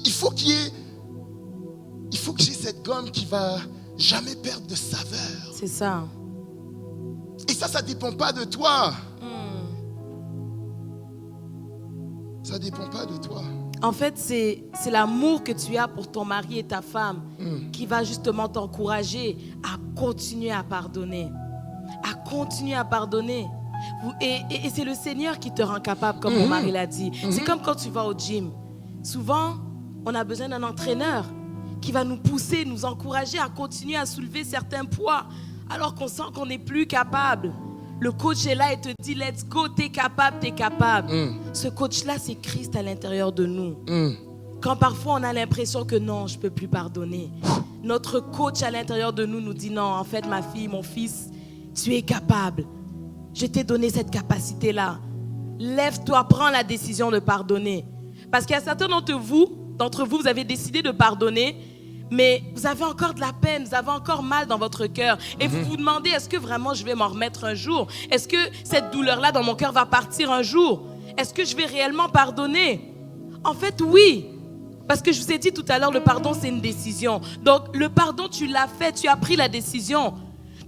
il faut que j'ai cette gomme qui va jamais perdre de saveur. C'est ça. Et ça dépend pas de toi. Ça dépend pas de toi. En fait, c'est l'amour que tu as pour ton mari et ta femme qui va justement t'encourager à continuer à pardonner. À continuer à pardonner. Et c'est le Seigneur qui te rend capable, comme mon mari l'a dit. C'est comme quand tu vas au gym. Souvent, on a besoin d'un entraîneur qui va nous pousser, nous encourager à continuer à soulever certains poids alors qu'on sent qu'on n'est plus capable. Le coach est là et te dit, let's go, t'es capable, t'es capable. Ce coach-là, c'est Christ à l'intérieur de nous. Quand parfois on a l'impression que non, je ne peux plus pardonner. Notre coach à l'intérieur de nous dit, non, en fait, ma fille, mon fils, tu es capable. Je t'ai donné cette capacité-là. Lève-toi, prends la décision de pardonner. Parce qu'il y a certains d'entre vous, vous avez décidé de pardonner, mais vous avez encore de la peine, vous avez encore mal dans votre cœur. Et vous vous demandez, est-ce que vraiment je vais m'en remettre un jour? Est-ce que cette douleur-là dans mon cœur va partir un jour? Est-ce que je vais réellement pardonner? En fait, oui. Parce que je vous ai dit tout à l'heure, le pardon, c'est une décision. Donc, le pardon, tu l'as fait, tu as pris la décision.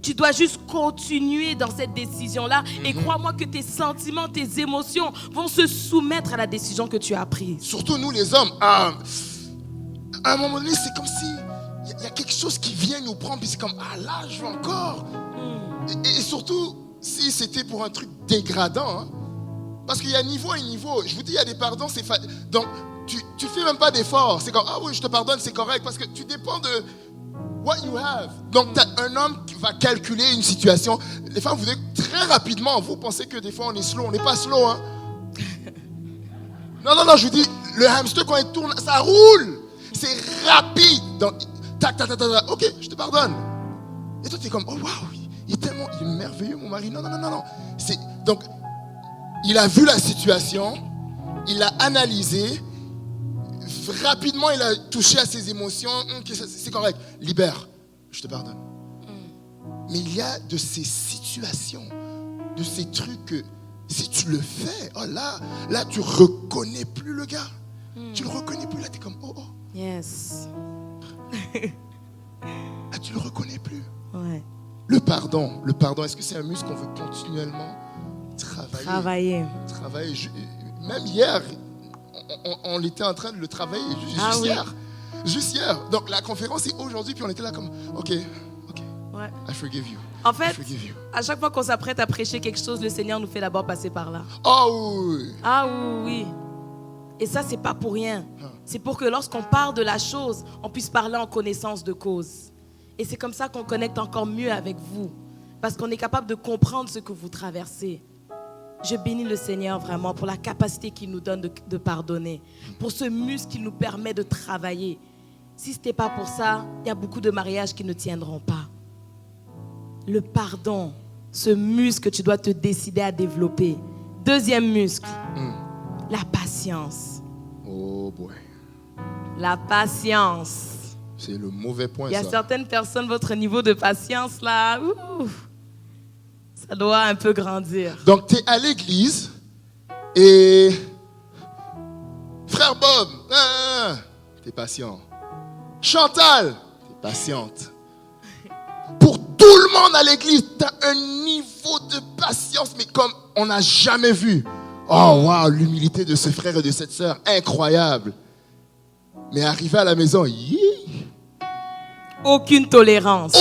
Tu dois juste continuer dans cette décision-là. Et crois-moi que tes sentiments, tes émotions vont se soumettre à la décision que tu as prise. Surtout nous, les hommes. À un moment donné, c'est comme si il y a quelque chose qui vient nous prendre. Puis c'est comme, ah là, je veux encore. Et surtout, si c'était pour un truc dégradant. Hein, parce qu'il y a niveau et niveau. Je vous dis, il y a des pardons. Donc, tu fais même pas d'effort. C'est comme, ah oui, je te pardonne, c'est correct. Parce que tu dépends de what you have. Donc, un homme qui va calculer une situation. Les femmes, vous dites très rapidement, vous pensez que des fois on est slow. On n'est pas slow. Hein. Non, je vous dis, le hamster, quand il tourne, ça roule. C'est rapide. Donc, tac, ok, je te pardonne. Et toi, tu es comme, oh waouh, il est merveilleux, mon mari. Non. Donc, il a vu la situation, il l'a analysée. Rapidement, il a touché à ses émotions. C'est correct. Libère. Je te pardonne. Mais il y a de ces situations, de ces trucs que si tu le fais, oh là, tu reconnais plus le gars. Tu le reconnais plus. Là, tu es comme, oh. Yes. Ah, tu le reconnais plus. Ouais. Le pardon, est-ce que c'est un muscle qu'on veut continuellement travailler? Même hier, on était en train de le travailler, juste hier. Donc la conférence est aujourd'hui, puis on était là comme, ok, ouais. I forgive you. En fait, à chaque fois qu'on s'apprête à prêcher quelque chose, le Seigneur nous fait d'abord passer par là. Oh oui. Ah oui. Et ça, c'est pas pour rien. C'est pour que lorsqu'on parle de la chose, on puisse parler en connaissance de cause. Et c'est comme ça qu'on connecte encore mieux avec vous. Parce qu'on est capable de comprendre ce que vous traversez. Je bénis le Seigneur vraiment pour la capacité qu'il nous donne de pardonner. Pour ce muscle qu'il nous permet de travailler. Si ce n'était pas pour ça, il y a beaucoup de mariages qui ne tiendront pas. Le pardon, ce muscle que tu dois te décider à développer. Deuxième muscle, la patience. Oh boy. La patience. C'est le mauvais point, ça. Il y a certaines personnes, votre niveau de patience, là, ça doit un peu grandir. Donc, tu es à l'église et... Frère Bob, tu es patient. Chantal, tu es patiente. Pour tout le monde à l'église, tu as un niveau de patience, mais comme on n'a jamais vu. Oh, waouh, l'humilité de ce frère et de cette sœur, incroyable. Mais arrivé à la maison, aucune tolérance.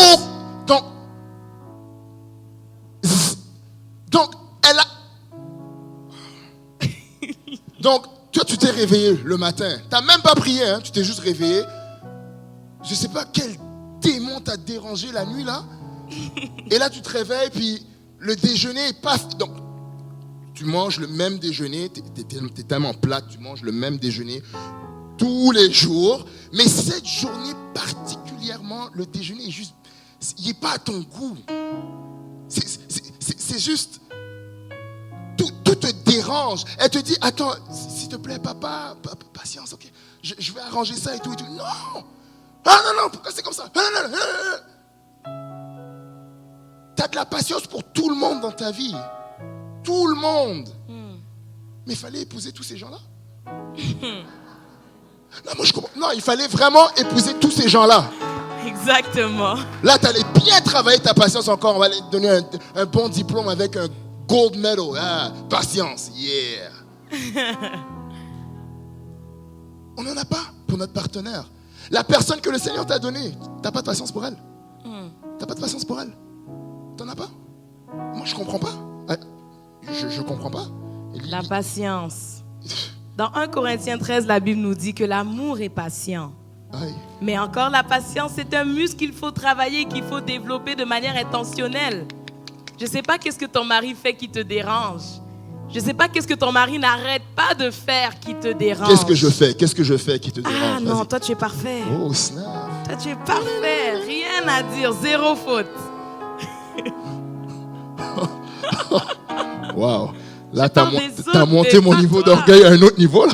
Donc, elle a... Donc, toi, tu t'es réveillé le matin. Tu n'as même pas prié, hein, tu t'es juste réveillé. Je ne sais pas quel démon t'a dérangé la nuit, là. Et là, tu te réveilles, puis le déjeuner est pas... Donc, tu manges le même déjeuner, tu es tellement plate, tu manges le même déjeuner tous les jours. Mais cette journée particulièrement, le déjeuner est juste... Il n'est pas à ton goût. C'est juste... Tout te dérange. Elle te dit, attends, s'il te plaît, papa, patience, ok. Je vais arranger ça et tout. Non! Ah non, pourquoi c'est comme ça? Tu as de la patience pour tout le monde dans ta vie. Tout le monde. Mais il fallait épouser tous ces gens-là. Non, moi je comprends. Non, il fallait vraiment épouser tous ces gens-là. Exact. Exactement. Là, tu allais bien travailler ta patience encore. On va te donner un bon diplôme avec un gold medal. Ah, patience, yeah. On n'en a pas pour notre partenaire. La personne que le Seigneur t'a donnée, tu n'as pas de patience pour elle. Tu n'as pas de patience pour elle. Tu n'en as pas. Moi, je ne comprends pas. Je ne comprends pas. La patience. Dans 1 Corinthiens 13, la Bible nous dit que l'amour est patient. Aïe. Mais encore, la patience, c'est un muscle qu'il faut travailler, qu'il faut développer de manière intentionnelle. Je ne sais pas qu'est-ce que ton mari fait qui te dérange. Je ne sais pas qu'est-ce que ton mari n'arrête pas de faire qui te dérange. Qu'est-ce que je fais? Qu'est-ce que je fais qui te dérange? Ah non, Vas-y. toi tu es parfait. Oh, snap. Toi tu es parfait. Rien à dire, zéro faute. Wow. Là, Je parle des t'as autres, monté mais mon pas niveau toi. d'orgueil à un autre niveau. Là.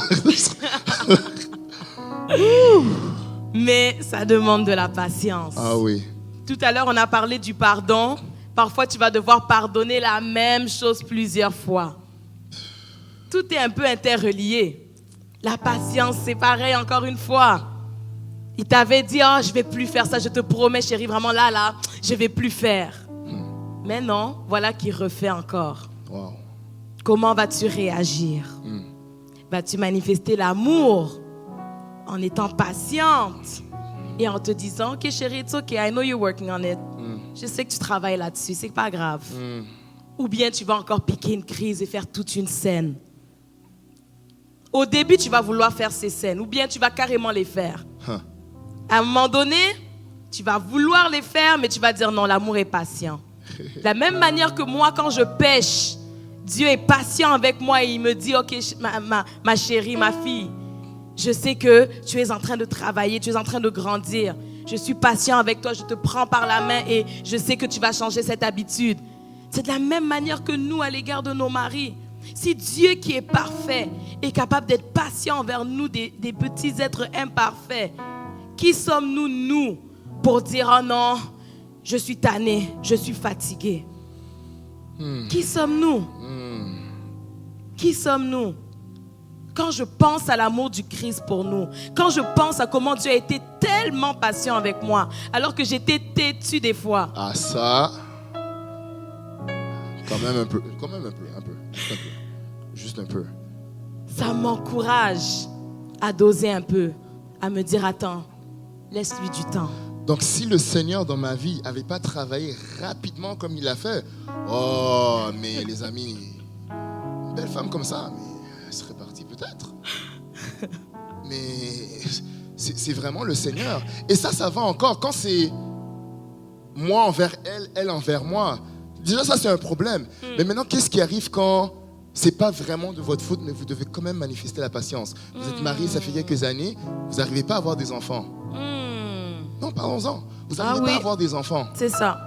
Mais ça demande de la patience. Ah oui. Tout à l'heure, on a parlé du pardon. Parfois, tu vas devoir pardonner la même chose plusieurs fois. Tout est un peu interrelié. La patience, c'est pareil encore une fois. Il t'avait dit, oh, je ne vais plus faire ça, je te promets, chérie, vraiment là, je ne vais plus faire. Mais non, voilà qu'il refait encore. Wow. Comment vas-tu réagir? Vas-tu manifester l'amour en étant patiente et en te disant, ok chérie, it's okay, I know you're working on it. Je sais que tu travailles là-dessus, c'est pas grave. Ou bien tu vas encore piquer une crise et faire toute une scène. Au début, tu vas vouloir faire ces scènes, ou bien tu vas carrément les faire. À un moment donné, tu vas vouloir les faire, mais tu vas dire non, l'amour est patient. De la même manière que moi, quand je pêche, Dieu est patient avec moi et il me dit, ok, ma chérie, ma fille, je sais que tu es en train de travailler, tu es en train de grandir. Je suis patient avec toi, je te prends par la main et je sais que tu vas changer cette habitude. C'est de la même manière que nous à l'égard de nos maris. Si Dieu qui est parfait est capable d'être patient envers nous, des petits êtres imparfaits, qui sommes-nous, nous, pour dire, oh non, je suis tanné, je suis fatigué? Qui sommes-nous? Qui sommes-nous? Quand je pense à l'amour du Christ pour nous, quand je pense à comment Dieu a été tellement patient avec moi, alors que j'étais têtue des fois. Ah ça, quand même un peu, juste un peu. Ça m'encourage à doser un peu, à me dire, attends, laisse-lui du temps. Donc si le Seigneur dans ma vie n'avait pas travaillé rapidement comme il l'a fait, oh mais les amis, une belle femme comme ça, mais elle serait partie peut-être. Mais c'est vraiment le Seigneur. Et ça va encore. Quand c'est moi envers elle, elle envers moi, déjà ça c'est un problème. Mais maintenant, qu'est-ce qui arrive quand c'est pas vraiment de votre faute, mais vous devez quand même manifester la patience? Vous êtes mariés, ça fait quelques années, vous n'arrivez pas à avoir des enfants. Non, parlons-en. Vous n'arrivez pas à avoir des enfants. C'est ça.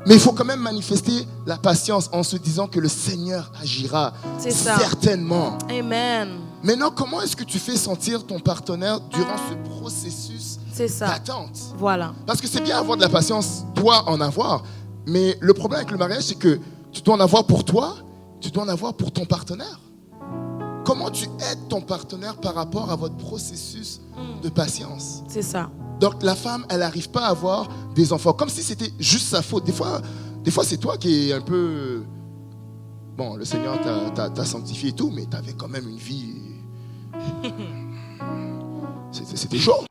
Mais il faut quand même manifester la patience en se disant que le Seigneur agira. C'est ça. Certainement. Amen. Maintenant, comment est-ce que tu fais sentir ton partenaire durant ce processus d'attente? Voilà. Parce que c'est bien avoir de la patience, toi en avoir. Mais le problème avec le mariage, c'est que tu dois en avoir pour toi, tu dois en avoir pour ton partenaire. Comment tu aides ton partenaire par rapport à votre processus de patience? C'est ça. Donc la femme, elle n'arrive pas à avoir des enfants, comme si c'était juste sa faute. Des fois c'est toi qui es un peu... Bon, le Seigneur t'a sanctifié et tout, mais tu avais quand même une vie... C'était chaud.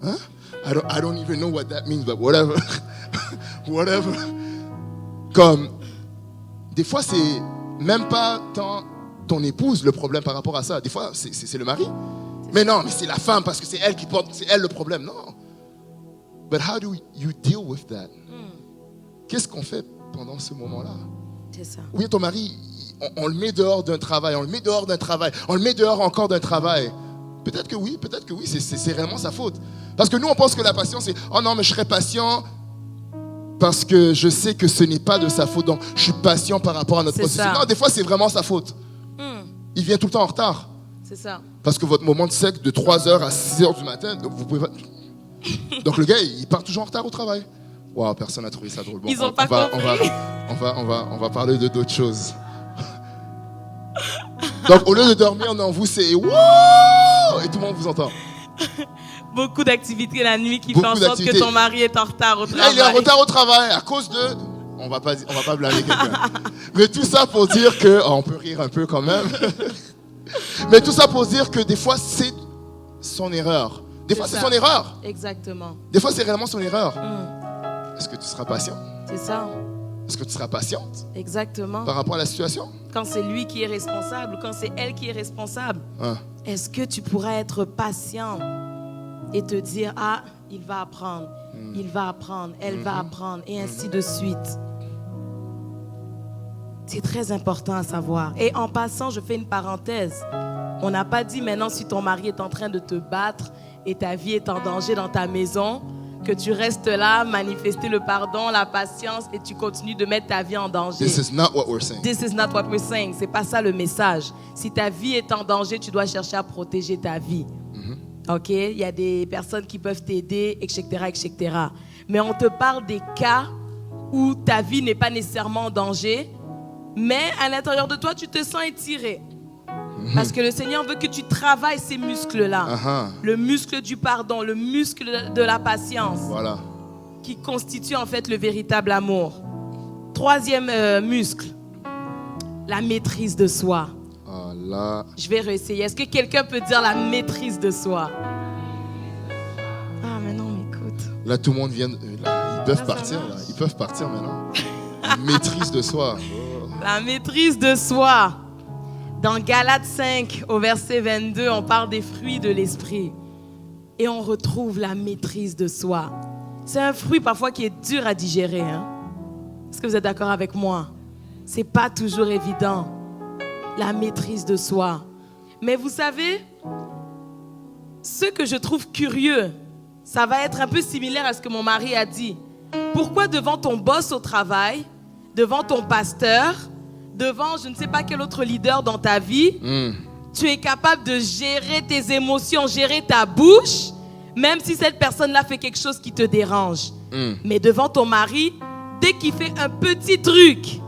Hein? I don't even know what that means, but whatever. Whatever. Comme, des fois, c'est même pas tant ton épouse le problème par rapport à ça. Des fois, c'est le mari. Mais non, mais c'est la femme parce que c'est elle qui porte, c'est elle le problème. Non. But how do you deal with that? Qu'est-ce qu'on fait pendant ce moment-là? C'est ça. Oui, ton mari, on le met dehors d'un travail, on le met dehors d'un travail, on le met dehors encore d'un travail. Peut-être que oui, c'est réellement sa faute. Parce que nous, on pense que la patience, c'est « Oh non, mais je serai patient parce que je sais que ce n'est pas de sa faute. Donc, je suis patient par rapport à notre processus. » Non, des fois, c'est vraiment sa faute. Il vient tout le temps en retard. C'est ça. Parce que votre moment de sexe de 3h à 6h du matin, donc vous pouvez pas... Donc le gars, il part toujours en retard au travail. Waouh, personne n'a trouvé ça drôle. Bon, ils ont pas compris. On va parler de d'autres choses. Donc au lieu de dormir, non, vous c'est wow! Et tout le monde vous entend. Beaucoup d'activités la nuit qui Beaucoup font en sorte que d'activités. ton mari est en retard au Là, travail. il est en retard au travail à cause de... On va pas blâmer quelqu'un. Mais tout ça pour dire que... oh, on peut rire un peu quand même. Mais tout ça pour dire que des fois, c'est son erreur. Des fois, c'est ça. son erreur. Exactement. Des fois, c'est réellement son erreur. Est-ce que tu seras patient? C'est ça. Est-ce que tu seras patiente Exactement. par rapport à la situation? Quand c'est lui qui est responsable ou quand c'est elle qui est responsable, Hein? est-ce que tu pourras être patient et te dire, ah, il va apprendre, il va apprendre, elle va apprendre, et ainsi de suite. C'est très important à savoir. Et en passant, je fais une parenthèse. On n'a pas dit maintenant si ton mari est en train de te battre et ta vie est en danger dans ta maison, que tu restes là, manifester le pardon, la patience et tu continues de mettre ta vie en danger. This is not what we're saying. This is not what we're saying. C'est pas ça le message. Si ta vie est en danger, tu dois chercher à protéger ta vie. OK? Il y a des personnes qui peuvent t'aider, etc., etc. Mais on te parle des cas où ta vie n'est pas nécessairement en danger, mais à l'intérieur de toi, tu te sens étiré. Parce que le Seigneur veut que tu travailles ces muscles-là. Uh-huh. Le muscle du pardon, le muscle de la patience, Voilà. qui constitue en fait le véritable amour. Troisième muscle, la maîtrise de soi. Ah, là. Je vais réessayer. Est-ce que quelqu'un peut dire la maîtrise de soi? Ah, mais non, mais écoute. Là, tout le monde vient... là, ils peuvent ça partir, là. marche. Ils peuvent partir maintenant. Maîtrise de soi. Oh. La maîtrise de soi. Dans Galates 5, au verset 22, on parle des fruits de l'esprit. Et on retrouve la maîtrise de soi. C'est un fruit parfois qui est dur à digérer. Hein? Est-ce que vous êtes d'accord avec moi? C'est pas toujours évident. La maîtrise de soi. Mais vous savez, ce que je trouve curieux, ça va être un peu similaire à ce que mon mari a dit. Pourquoi devant ton boss au travail, devant ton pasteur, devant je ne sais pas quel autre leader dans ta vie, tu es capable de gérer tes émotions, gérer ta bouche, même si cette personne-là fait quelque chose qui te dérange. Mais devant ton mari, dès qu'il fait un petit truc,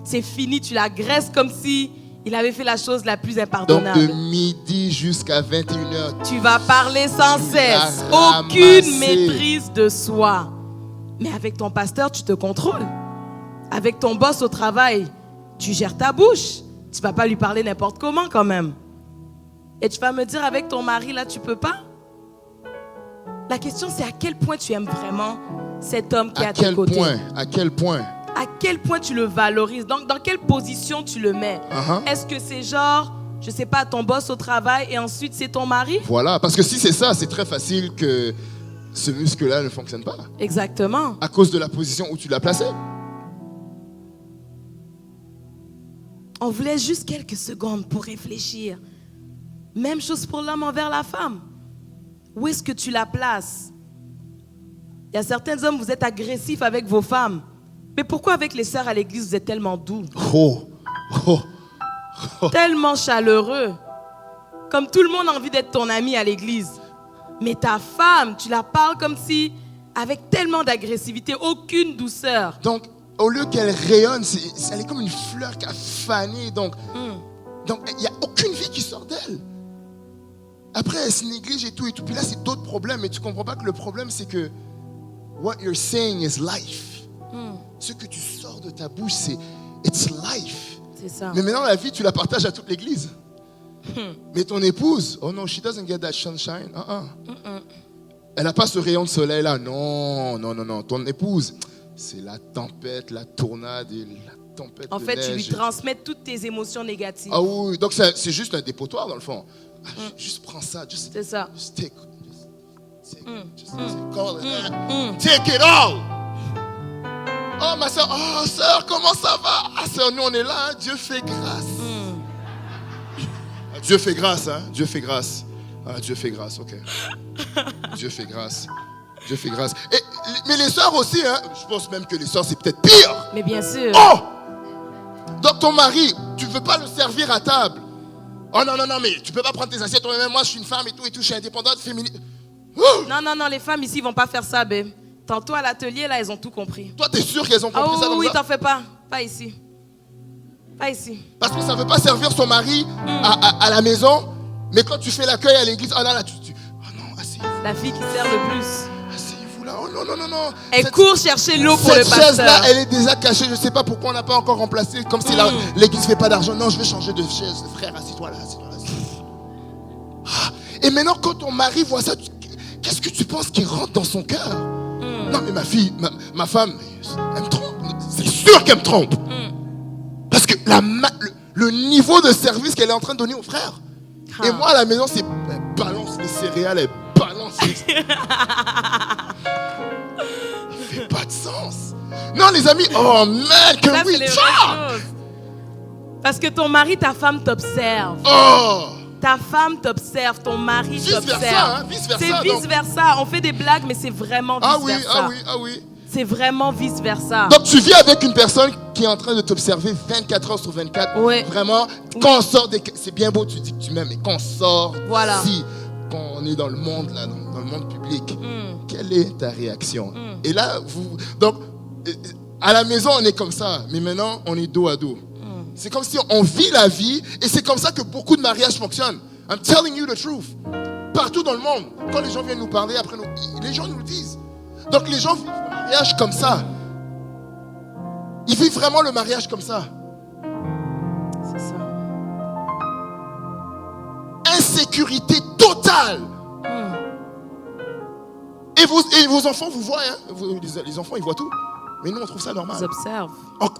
c'est fini, tu l'agresses comme si il avait fait la chose la plus Donc, impardonnable. de midi jusqu'à 21h. Tu vas parler sans Tu cesse. vas Aucune ramasser. maîtrise de soi. Mais avec ton pasteur, tu te contrôles. Avec ton boss au travail, tu gères ta bouche. Tu ne vas pas lui parler n'importe comment quand même. Et tu vas me dire avec ton mari, là, tu peux pas? La question, c'est à quel point tu aimes vraiment cet homme qui est à tes côtés. À quel point? À quel point tu le valorises. Donc, dans quelle position tu le mets? Est-ce que c'est genre, je sais pas, ton boss au travail et ensuite c'est ton mari? Voilà, parce que si c'est ça, c'est très facile que ce muscle-là ne fonctionne pas. Exactement. À cause de la position où tu l'as placé. On voulait juste quelques secondes pour réfléchir. Même chose pour l'homme envers la femme. Où est-ce que tu la places? Il y a certains hommes, vous êtes agressifs avec vos femmes. Mais pourquoi avec les sœurs à l'église, vous êtes tellement doux? Tellement chaleureux. Comme tout le monde a envie d'être ton ami à l'église. Mais ta femme, tu la parles comme si, avec tellement d'agressivité, aucune douceur. Donc, au lieu qu'elle rayonne, elle est comme une fleur qui a fané. Donc, il n'y a aucune vie qui sort d'elle. Après, elle se néglige et tout. Puis là, c'est d'autres problèmes. Mais tu ne comprends pas que le problème, c'est que what you're saying is life. Ce que tu sors de ta bouche, it's life. C'est ça. Mais maintenant, la vie, tu la partages à toute l'église. Mais ton épouse, oh no, she doesn't get that sunshine. Elle n'a pas ce rayon de soleil là. Non. Ton épouse, c'est la tempête, la tornade et la tempête En de fait, neige. tu lui transmets toutes tes émotions négatives. Ah oui, donc c'est juste un dépotoir dans le fond. Juste prends ça. C'est ça. Just take all of that. Take it all. Oh ma soeur, oh sœur, comment ça va? Ah sœur, nous on est là, hein? Dieu fait grâce. Dieu fait grâce, hein? Dieu fait grâce. Ah, Dieu fait grâce, ok. Dieu fait grâce. Dieu fait grâce. Mais les sœurs aussi, hein? Je pense même que les sœurs c'est peut-être pire. Mais bien sûr. Oh! Donc ton mari, tu ne veux pas le servir à table. Oh non, mais tu ne peux pas prendre tes assiettes toi-même. Moi je suis une femme et tout, je suis indépendante, féminine. Oh! Non, les femmes ici vont pas faire ça, babe. Tantôt à l'atelier, là, elles ont tout compris. Toi, t'es sûr qu'elles ont compris ça comme oui, ça? t'en fais pas. Pas ici. Pas ici. Parce que ça ne veut pas servir son mari à la maison, mais quand tu fais l'accueil à l'église, oh non, là, oh non, asseyez-vous. La fille qui sert le plus. Asseyez-vous là. Oh non, non, non, non. Elle court chercher l'eau pour le Cette pasteur. chaise-là, elle est déjà cachée. Je ne sais pas pourquoi on n'a pas encore remplacé. Comme si l'église ne fait pas d'argent. Non, je vais changer de chaise. Frère, assis-toi là. Assis-toi là. Ah, et maintenant, quand ton mari voit ça, qu'est-ce que tu penses qui rentre dans son cœur? Non, mais ma fille, ma femme, elle me trompe. C'est sûr qu'elle me trompe. Parce que le niveau de service qu'elle est en train de donner aux frères. Et moi, à la maison, c'est elle balance les céréales, elle balance les... Ça fait pas de sens. Non, les amis, oh man, que Ça, oui, c'est les vraies ça. choses. Parce que ton mari, ta femme t'observe. Oh. Ta femme t'observe, ton mari Vice-versa, t'observe. hein, vice-versa, C'est donc. vice-versa. On fait des blagues, mais c'est vraiment Ah oui, vice-versa. ah oui, ah oui. C'est vraiment vice-versa. Donc tu vis avec une personne qui est en train de t'observer 24 heures sur 24. Ouais. Vraiment, quand on sort des... C'est bien beau, tu dis que tu m'aimes, mais quand on sort Voilà. d'ici, quand on est dans le monde, là, dans le monde public, quelle est ta réaction? Et là, donc, à la maison, on est comme ça, mais maintenant, on est dos à dos. C'est comme si on vit la vie, et c'est comme ça que beaucoup de mariages fonctionnent. I'm telling you the truth. Partout dans le monde, quand les gens viennent nous parler, après les gens nous le disent. Donc les gens vivent le mariage comme ça. Ils vivent vraiment le mariage comme ça. C'est ça. Insécurité totale. Et vos enfants vous voient, hein? Les enfants ils voient tout. Mais nous on trouve ça normal. Ils observent.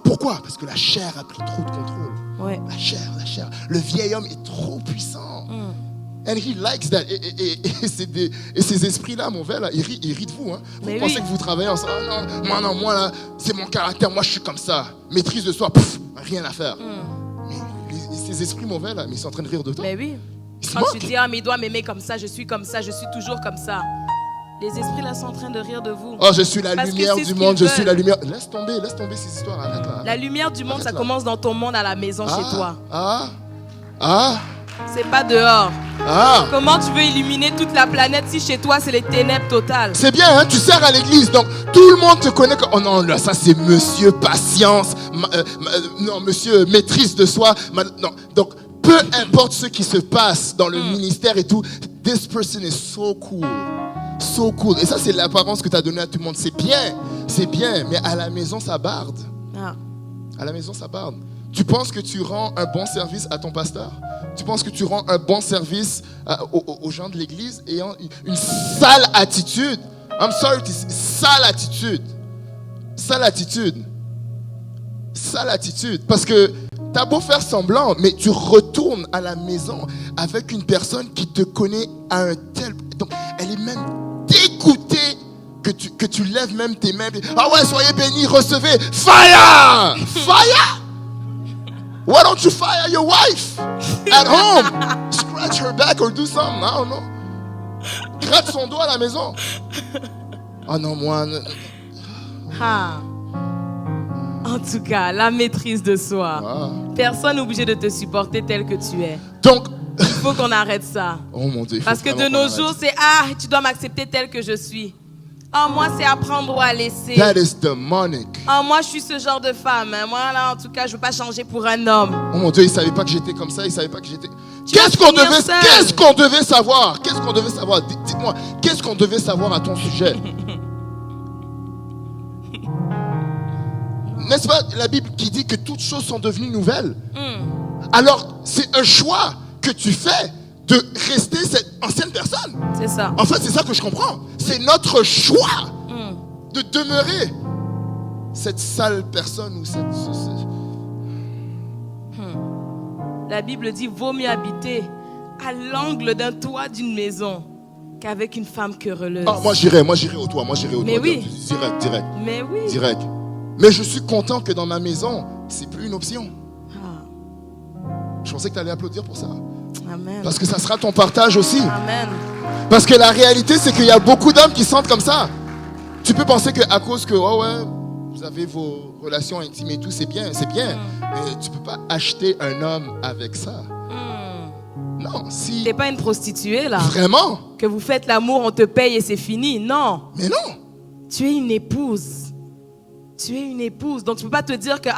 Pourquoi? Parce que la chair a pris trop de contrôle. Ouais. La chair. Le vieil homme est trop puissant. And he likes that. Et ces esprits-là, mon verre, là, ils rient de vous. Hein. Vous Mais pensez oui. que vous travaillez ensemble. Non, moi, là, c'est mon caractère. Moi, je suis comme ça. Maîtrise de soi, rien à faire. Mais ces esprits mauvais, là, mais ils sont en train de rire de toi. Mais oui. Ils se Quand tu moquent. dis, mais il doit m'aimer comme ça, je suis comme ça, je suis toujours comme ça. Les esprits là sont en train de rire de vous. Oh, je suis la Parce que lumière c'est du ce monde, je qu'ils suis veulent. la lumière. Laisse tomber ces histoires. Arrête là. La lumière du monde, Arrête ça là. commence dans ton monde, à la maison, chez toi. C'est pas dehors. Comment tu veux illuminer toute la planète si chez toi, c'est les ténèbres totales? C'est bien, hein, tu sers à l'église, donc tout le monde te connaît comme... Oh non, là, ça c'est monsieur patience, non, monsieur maîtrise de soi. Non. Donc, peu importe ce qui se passe dans le ministère et tout, this person is so cool. So cool. Et ça, c'est l'apparence que tu as donnée à tout le monde. C'est bien, mais à la maison, ça barde. À la maison, ça barde. Tu penses que tu rends un bon service à ton pasteur? Tu penses que tu rends un bon service aux gens de l'église ayant une sale attitude? I'm sorry, sale attitude. Sale attitude. Parce que t'as beau faire semblant, mais tu retournes à la maison avec une personne qui te connaît à un tel... Donc, elle est même dégoûtée que tu lèves même tes mains. Ah ouais, soyez bénis, recevez. Fire! Fire! Why don't you fire your wife at home? Scratch her back or do something. I don't know. Gratte son dos à la maison. Ah non, moi... En tout cas, la maîtrise de soi. Personne n'est obligé de te supporter tel que tu es. Donc... Il faut qu'on arrête ça. Oh mon Dieu. Parce que de nos jours, c'est tu dois m'accepter tel que je suis. Moi, c'est à prendre ou à laisser. That is demonic. Moi, je suis ce genre de femme. Moi, là, en tout cas, je ne veux pas changer pour un homme. Oh mon Dieu, il ne savait pas que j'étais comme ça, il ne savait pas que j'étais... Tu vas finir seul. Qu'est-ce qu'on devait savoir? Dites-moi, qu'est-ce qu'on devait savoir à ton sujet? N'est-ce pas la Bible qui dit que toutes choses sont devenues nouvelles? Alors, c'est un choix que tu fais de rester cette ancienne personne. C'est ça. En fait, c'est ça que je comprends. C'est notre choix de demeurer cette sale personne ou cette... La Bible dit, vaut mieux habiter à l'angle d'un toit d'une maison qu'avec une femme querelleuse. Moi j'irai au toit, Mais oui. Direct. Mais oui. Direct. Mais je suis content que dans ma maison, c'est plus une option. Je pensais que tu allais applaudir pour ça. Amen. Parce que ça sera ton partage aussi. Amen. Parce que la réalité, c'est qu'il y a beaucoup d'hommes qui sentent comme ça. Tu peux penser qu'à cause que, vous avez vos relations intimes et tout, c'est bien. Mais tu peux pas acheter un homme avec ça. Non, si... T'es pas une prostituée, là. Vraiment? Que vous faites l'amour, on te paye et c'est fini. Non. Mais non. Tu es une épouse. Donc tu peux pas te dire que,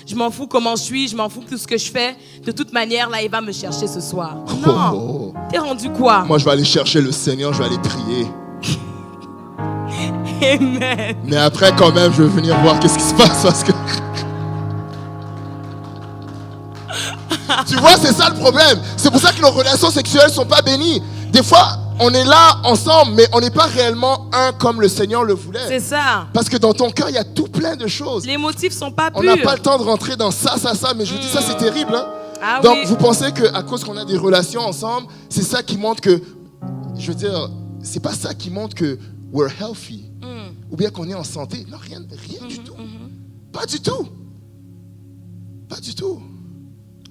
je m'en fous comment je suis, je m'en fous de tout ce que je fais. De toute manière, là, il va me chercher ce soir. Non. T'es rendu quoi? Moi, je vais aller chercher le Seigneur, je vais aller prier. Amen. Mais après, quand même, je vais venir voir qu'est-ce qui se passe parce que... Tu vois, c'est ça le problème. C'est pour ça que nos relations sexuelles sont pas bénies. Des fois, on est là ensemble, mais on n'est pas réellement un comme le Seigneur le voulait. C'est ça. Parce que dans ton cœur, il y a tout plein de choses. Les motifs sont pas purs. On n'a pas le temps de rentrer dans ça, mais je vous dis ça, c'est terrible. Hein? Ah Donc, oui. vous pensez qu'à cause qu'on a des relations ensemble, c'est ça qui montre que, je veux dire, c'est pas ça qui montre que we're healthy. Ou bien qu'on est en santé. Non, rien du tout. Pas du tout. Pas du tout.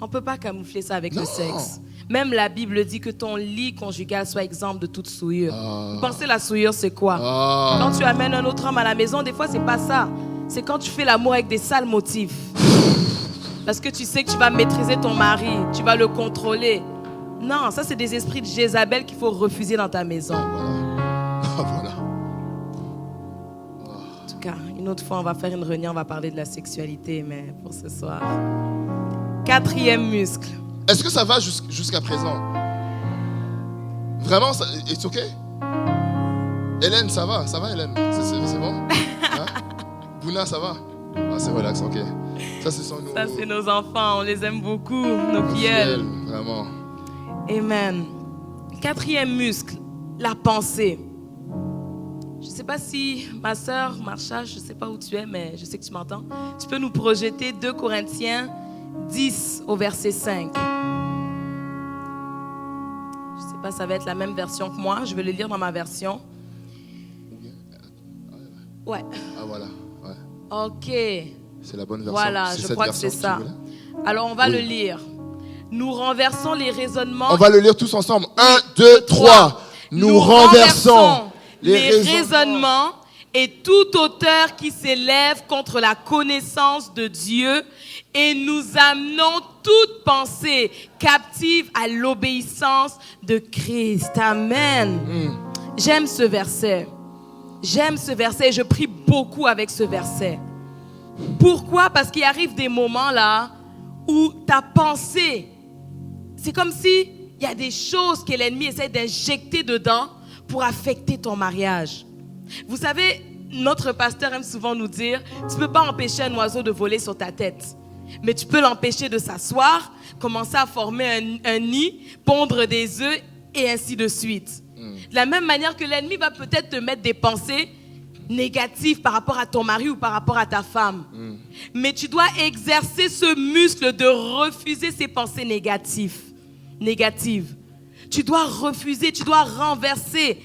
On peut pas camoufler ça avec Non. le sexe. Même la Bible dit que ton lit conjugal soit exempt de toute souillure. Vous pensez la souillure, c'est quoi? Quand tu amènes un autre homme à la maison, des fois, c'est pas ça. C'est quand tu fais l'amour avec des sales motifs. Parce que tu sais que tu vas maîtriser ton mari, tu vas le contrôler. Non, ça, c'est des esprits de Jézabel qu'il faut refuser dans ta maison. Voilà. En tout cas, une autre fois, on va faire une réunion, on va parler de la sexualité, mais pour ce soir. 4e muscle. Est-ce que ça va jusqu'à présent? Vraiment, it's okay? Hélène, ça va Hélène? C'est bon? Hein? Bouna, ça va? Ah, c'est relax, ok. Ça, ce sont nos... Ça, c'est nos enfants, on les aime beaucoup, nos filleuls. Vraiment. Amen. 4e muscle, la pensée. Je ne sais pas si ma sœur, Marsha, je ne sais pas où tu es, mais je sais que tu m'entends. Tu peux nous projeter 2 Corinthiens 10 au verset 5. Je ne sais pas, ça va être la même version que moi. Je vais le lire dans ma version. Ouais. Ah, voilà. Ouais. Ok. C'est la bonne version. Voilà, je crois que c'est ça. Alors, on va le lire. Nous renversons les raisonnements. On va le lire tous ensemble. 1, 2, 3. Nous renversons les raisonnements et toute hauteur qui s'élève contre la connaissance de Dieu et nous amenons toute pensée captive à l'obéissance de Christ. Amen. J'aime ce verset. J'aime ce verset et je prie beaucoup avec ce verset. Pourquoi? Parce qu'il arrive des moments là où ta pensée, c'est comme si il y a des choses que l'ennemi essaie d'injecter dedans pour affecter ton mariage. Vous savez, notre pasteur aime souvent nous dire, tu ne peux pas empêcher un oiseau de voler sur ta tête, mais tu peux l'empêcher de s'asseoir, commencer à former un nid, pondre des œufs et ainsi de suite. De la même manière que l'ennemi va peut-être te mettre des pensées négatives par rapport à ton mari ou par rapport à ta femme. Mais tu dois exercer ce muscle de refuser ces pensées négatives. Tu dois refuser, tu dois renverser,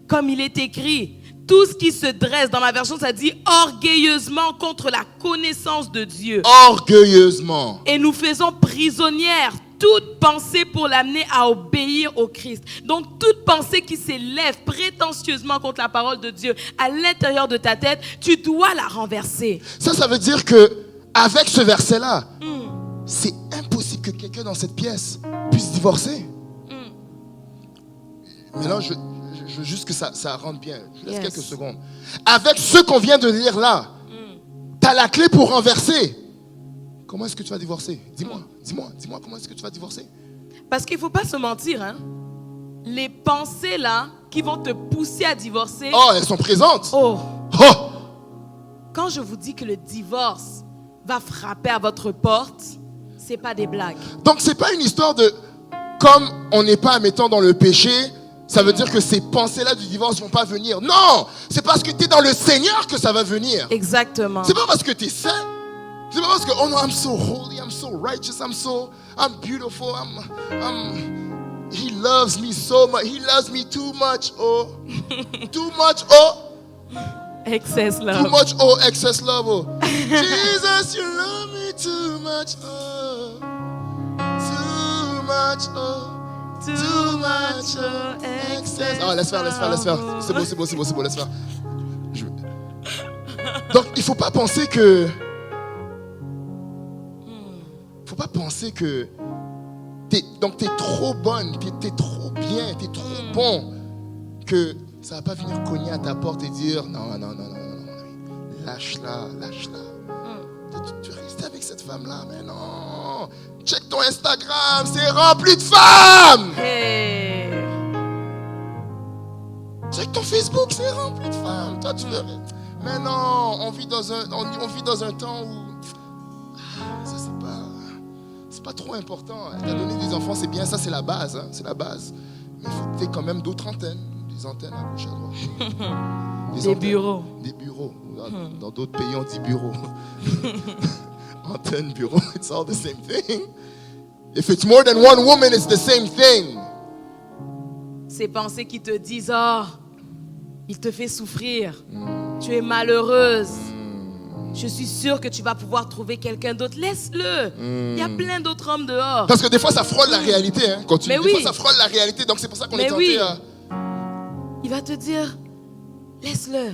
comme il est écrit. Tout ce qui se dresse, dans ma version, ça dit orgueilleusement contre la connaissance de Dieu. Orgueilleusement. Et nous faisons prisonnière toute pensée pour l'amener à obéir au Christ. Donc, toute pensée qui s'élève prétentieusement contre la parole de Dieu à l'intérieur de ta tête, tu dois la renverser. Ça veut dire que avec ce verset-là, c'est impossible que quelqu'un dans cette pièce puisse divorcer. Mais là, je veux juste que ça rentre bien. Je laisse quelques secondes. Avec ce qu'on vient de lire là, tu as la clé pour renverser. Comment est-ce que tu vas divorcer? Dis-moi, comment est-ce que tu vas divorcer? Parce qu'il ne faut pas se mentir, hein. Les pensées là qui vont te pousser à divorcer. Oh, elles sont présentes. Oh. Quand je vous dis que le divorce va frapper à votre porte, c'est pas des blagues. Donc c'est pas une histoire de comme on n'est pas, mettons, dans le péché, ça veut dire que ces pensées-là du divorce vont pas venir. Non, c'est parce que tu es dans le Seigneur que ça va venir. Exactement. C'est pas parce que tu es saint. C'est pas parce que oh no, I'm so holy, I'm so righteous, I'm beautiful, he loves me so much, he loves me too much, oh. Too much, oh. Excess love. Too much, oh, excess love, oh. Jesus, you love me too much, oh. Too much, oh. Too much, oh, excess. Ah, laisse faire. C'est beau, laisse faire. Donc, il faut pas penser que... Faut pas penser que... Donc, t'es trop bonne, t'es trop bien, t'es trop bon, que ça va pas venir cogner à ta porte et dire non, lâche-la. Tu restes avec cette femme-là, mais non. Check ton Instagram, c'est rempli de femmes. Hey. dirait que ton Facebook, c'est rempli de femmes. Toi, tu veux... Mais non, on vit dans un temps où... ça, c'est pas trop important. T'as donné des enfants, c'est bien, ça, c'est la base. Hein, c'est la base. Mais il faut que tu aies quand même d'autres antennes. Des antennes à gauche, à droite. Des bureaux. Des bureaux. Dans d'autres pays, on dit bureau. Antenne, bureau, it's all the same thing. If it's more than one woman, it's the same thing. Ces pensées qui te disent, oh, il te fait souffrir. Tu es malheureuse. Je suis sûre que tu vas pouvoir trouver quelqu'un d'autre. Laisse-le. Il y a plein d'autres hommes dehors. Parce que des fois, ça frôle la réalité. Hein, quand Mais des fois, ça frôle la réalité. Donc, c'est pour ça qu'on est tenté à... Il va te dire, laisse-le.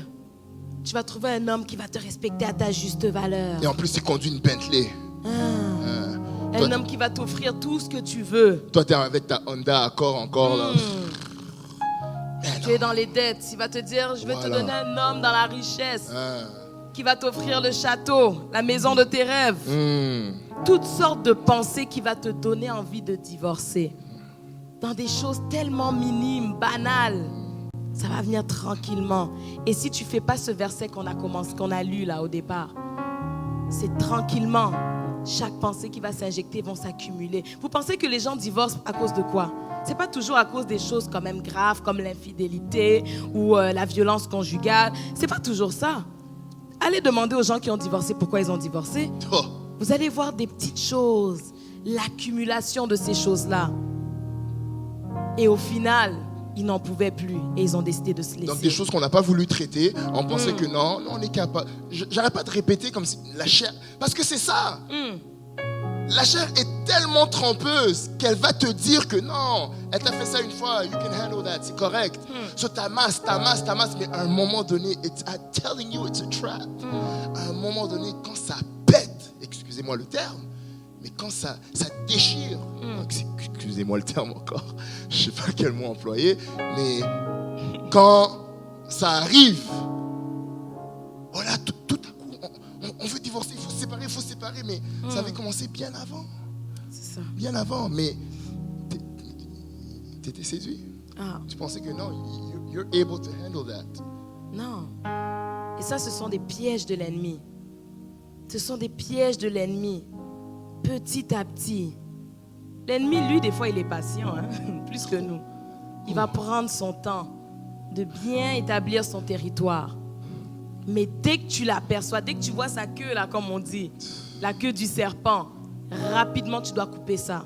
Tu vas trouver un homme qui va te respecter à ta juste valeur. Et en plus, il conduit une Bentley. Un homme qui va t'offrir tout ce que tu veux. Toi, tu es avec ta Honda Accord encore. Là. Tu es dans les dettes. Il va te dire, je vais te donner un homme dans la richesse. Qui va t'offrir le château, la maison de tes rêves. Toutes sortes de pensées qui va te donner envie de divorcer. Dans des choses tellement minimes, banales. Ça va venir tranquillement. Et si tu ne fais pas ce verset qu'on a lu là au départ, c'est tranquillement. Chaque pensée qui va s'injecter vont s'accumuler. Vous pensez que les gens divorcent à cause de quoi? Ce n'est pas toujours à cause des choses quand même graves comme l'infidélité ou la violence conjugale. Ce n'est pas toujours ça. Allez demander aux gens qui ont divorcé pourquoi ils ont divorcé. Vous allez voir des petites choses, l'accumulation de ces choses-là. Et au final, ils n'en pouvaient plus et ils ont décidé de se laisser. Donc des choses qu'on n'a pas voulu traiter, on pensait que non, on est capable. J'arrête pas de répéter comme si la chair, parce que c'est ça. La chair est tellement trompeuse qu'elle va te dire que non, elle t'a fait ça une fois, you can handle that, c'est correct. So t'amasses, mais à un moment donné, I'm telling you, it's a trap. À un moment donné, quand ça pète, excusez-moi le terme, mais quand ça déchire, excusez-moi le terme encore, je ne sais pas quel mot employer, mais quand ça arrive, voilà, tout à coup, on veut divorcer, il faut séparer, mais ça avait commencé bien avant. C'est ça. Bien avant, mais tu étais séduit. Ah. Tu pensais que non, you're able to handle that. Non. Et ça, ce sont des pièges de l'ennemi. Ce sont des pièges de l'ennemi. Petit à petit. L'ennemi, lui, des fois, il est patient, hein, plus que nous. Il va prendre son temps de bien établir son territoire. Mais dès que tu l'aperçois, dès que tu vois sa queue, là, comme on dit, la queue du serpent, rapidement, tu dois couper ça.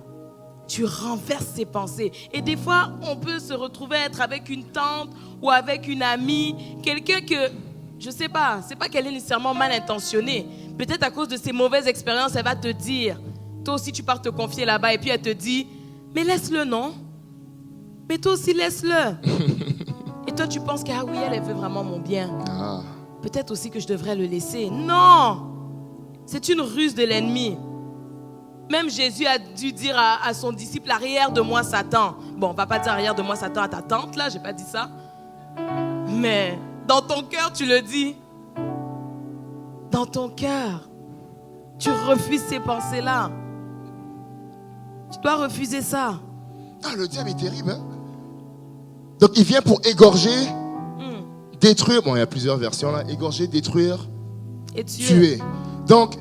Tu renverses ses pensées. Et des fois, on peut se retrouver à être avec une tante ou avec une amie, quelqu'un que, je ne sais pas, c'est pas qu'elle est nécessairement mal intentionnée. Peut-être à cause de ses mauvaises expériences, elle va te dire, toi aussi tu pars te confier là-bas et puis elle te dit, mais laisse-le, non? Mais toi aussi laisse-le. Et toi tu penses que, ah oui, elle veut vraiment mon bien. Peut-être aussi que je devrais le laisser. Non! C'est une ruse de l'ennemi. Même Jésus a dû dire à son disciple, arrière de moi Satan. Bon, on ne va pas dire arrière de moi Satan à ta tante, là, je n'ai pas dit ça. Mais dans ton cœur, tu le dis. Dans ton cœur, tu refuses ces pensées-là. Tu dois refuser ça. Ah, le diable est terrible, hein? Donc, il vient pour égorger, détruire. Bon, il y a plusieurs versions là. Égorger, détruire, et tuer. Donc,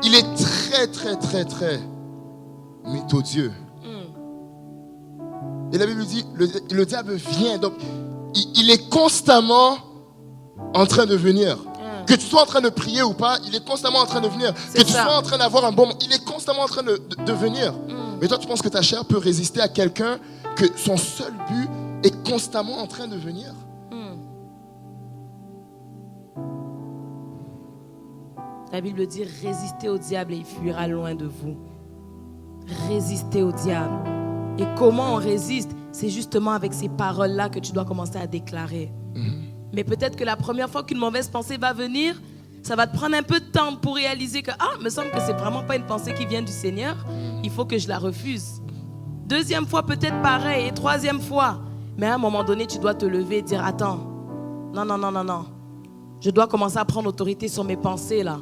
il est très, très, très, très méthodieux. Et la Bible dit, le diable vient. Donc, il est constamment en train de venir. Que tu sois en train de prier ou pas, il est constamment en train de venir. Que tu sois en train d'avoir un bon moment, il est constamment en train de venir. Mais toi, tu penses que ta chair peut résister à quelqu'un que son seul but est constamment en train de venir? La Bible dit, résistez au diable et il fuira loin de vous. Résistez au diable. Et comment on résiste? C'est justement avec ces paroles-là que tu dois commencer à déclarer. Mais peut-être que la première fois qu'une mauvaise pensée va venir, ça va te prendre un peu de temps pour réaliser que, me semble que c'est vraiment pas une pensée qui vient du Seigneur. Il faut que je la refuse. Deuxième fois, peut-être pareil. Et troisième fois. Mais à un moment donné, tu dois te lever et dire, attends, non. Je dois commencer à prendre autorité sur mes pensées, là.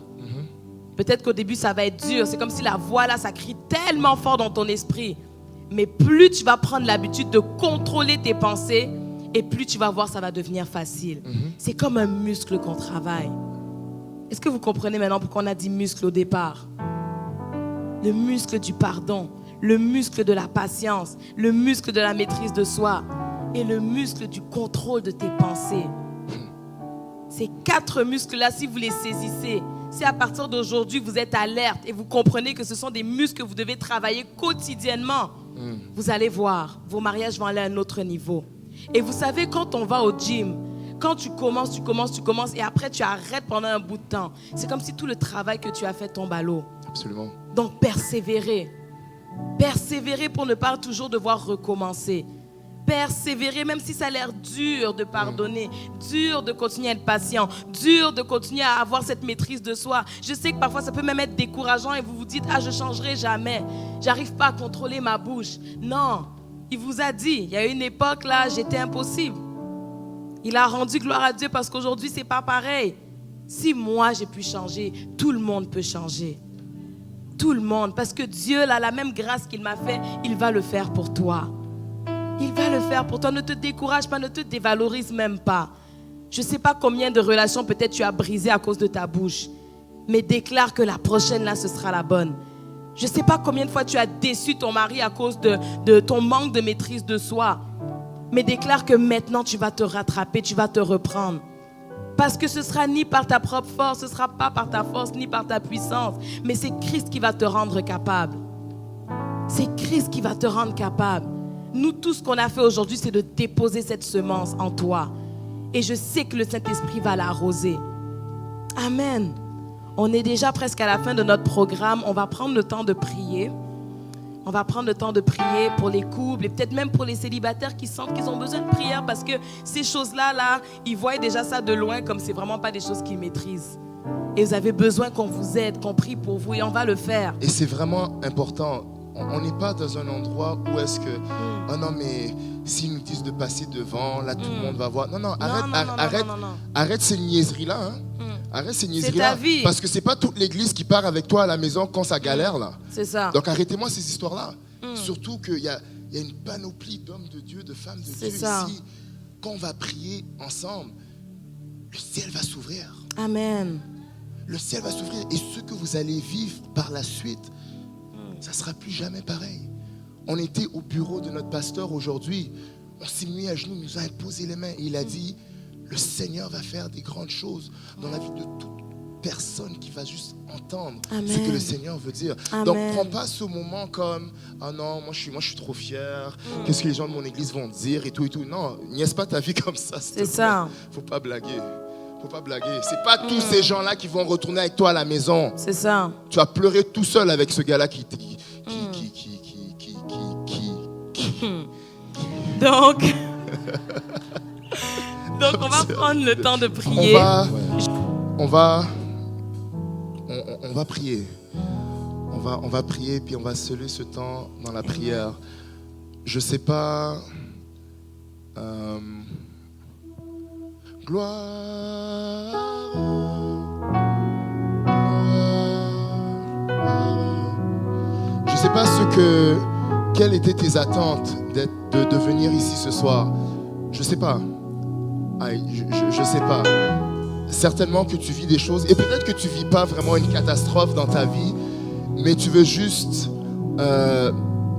Peut-être qu'au début, ça va être dur. C'est comme si la voix, là, ça crie tellement fort dans ton esprit. Mais plus tu vas prendre l'habitude de contrôler tes pensées, Et plus tu vas voir, ça va devenir facile. C'est comme un muscle qu'on travaille. Est-ce que vous comprenez maintenant pourquoi on a dit muscle au départ? Le muscle du pardon, le muscle de la patience, le muscle de la maîtrise de soi et le muscle du contrôle de tes pensées. Ces 4 muscles-là, si vous les saisissez, si à partir d'aujourd'hui vous êtes alerte et vous comprenez que ce sont des muscles que vous devez travailler quotidiennement, vous allez voir, vos mariages vont aller à un autre niveau. Et vous savez, quand on va au gym, quand tu commences et après tu arrêtes pendant un bout de temps, c'est comme si tout le travail que tu as fait tombe à l'eau. Absolument. Donc persévérer. Persévérer pour ne pas toujours devoir recommencer. Persévérer même si ça a l'air dur de pardonner, dur de continuer à être patient, dur de continuer à avoir cette maîtrise de soi. Je sais que parfois ça peut même être décourageant et vous vous dites « Ah, je ne changerai jamais, j'arrive pas à contrôler ma bouche. » Non, il vous a dit, il y a une époque là, j'étais impossible. Il a rendu gloire à Dieu parce qu'aujourd'hui c'est pas pareil. Si moi j'ai pu changer, tout le monde peut changer. Tout le monde, parce que Dieu, là, la même grâce qu'il m'a fait, il va le faire pour toi. Il va le faire pour toi. Ne te décourage pas, ne te dévalorise même pas. Je ne sais pas combien de relations peut-être tu as brisées à cause de ta bouche, mais déclare que la prochaine, là, ce sera la bonne. Je ne sais pas combien de fois tu as déçu ton mari à cause de ton manque de maîtrise de soi, mais déclare que maintenant, tu vas te rattraper, tu vas te reprendre. Parce que ce ne sera ni par ta propre force, ce ne sera pas par ta force, ni par ta puissance, mais c'est Christ qui va te rendre capable. C'est Christ qui va te rendre capable. Nous, tout ce qu'on a fait aujourd'hui, c'est de déposer cette semence en toi. Et je sais que le Saint-Esprit va l'arroser. Amen. On est déjà presque à la fin de notre programme. On va prendre le temps de prier. On va prendre le temps de prier pour les couples et peut-être même pour les célibataires qui sentent qu'ils ont besoin de prière parce que ces choses-là, ils voient déjà ça de loin comme c'est vraiment pas des choses qu'ils maîtrisent. Et vous avez besoin qu'on vous aide, qu'on prie pour vous et on va le faire. Et c'est vraiment important. On n'est pas dans un endroit où est-ce que, oh non, mais s'ils nous disent de passer devant, là, tout le monde va voir. Non, arrête ces niaiseries-là. Hein. Arrête ces niaiseries-là. Parce que c'est pas toute l'église qui part avec toi à la maison quand ça galère, là. C'est ça. Donc, arrêtez-moi ces histoires-là. Surtout qu'il y a une panoplie d'hommes de Dieu, de femmes de Dieu ici. Quand on va prier ensemble, le ciel va s'ouvrir. Amen. Le ciel va s'ouvrir. Et ce que vous allez vivre par la suite, ça ne sera plus jamais pareil. On était au bureau de notre pasteur aujourd'hui. On s'est mis à genoux, il nous a imposé les mains. Et il a dit, le Seigneur va faire des grandes choses dans la vie de toute personne qui va juste entendre ce que le Seigneur veut dire. Amen. Donc, prends pas ce moment comme, ah non, moi je suis trop fier. Qu'est-ce que les gens de mon église vont dire et tout et tout. Non, niaise pas ta vie comme ça. C'est ça. Faut pas blaguer. Faut pas blaguer. C'est pas tous ces gens-là qui vont retourner avec toi à la maison. C'est ça. Tu vas pleurer tout seul avec ce gars-là qui Donc, on va prendre le temps de prier. On va prier. On va prier, puis on va sceller ce temps dans la prière. Je sais pas. Gloire. Je sais pas quelles étaient tes attentes de venir ici ce soir. Je sais pas. Je sais pas. Certainement que tu vis des choses, et peut-être que tu vis pas vraiment une catastrophe dans ta vie, mais tu veux juste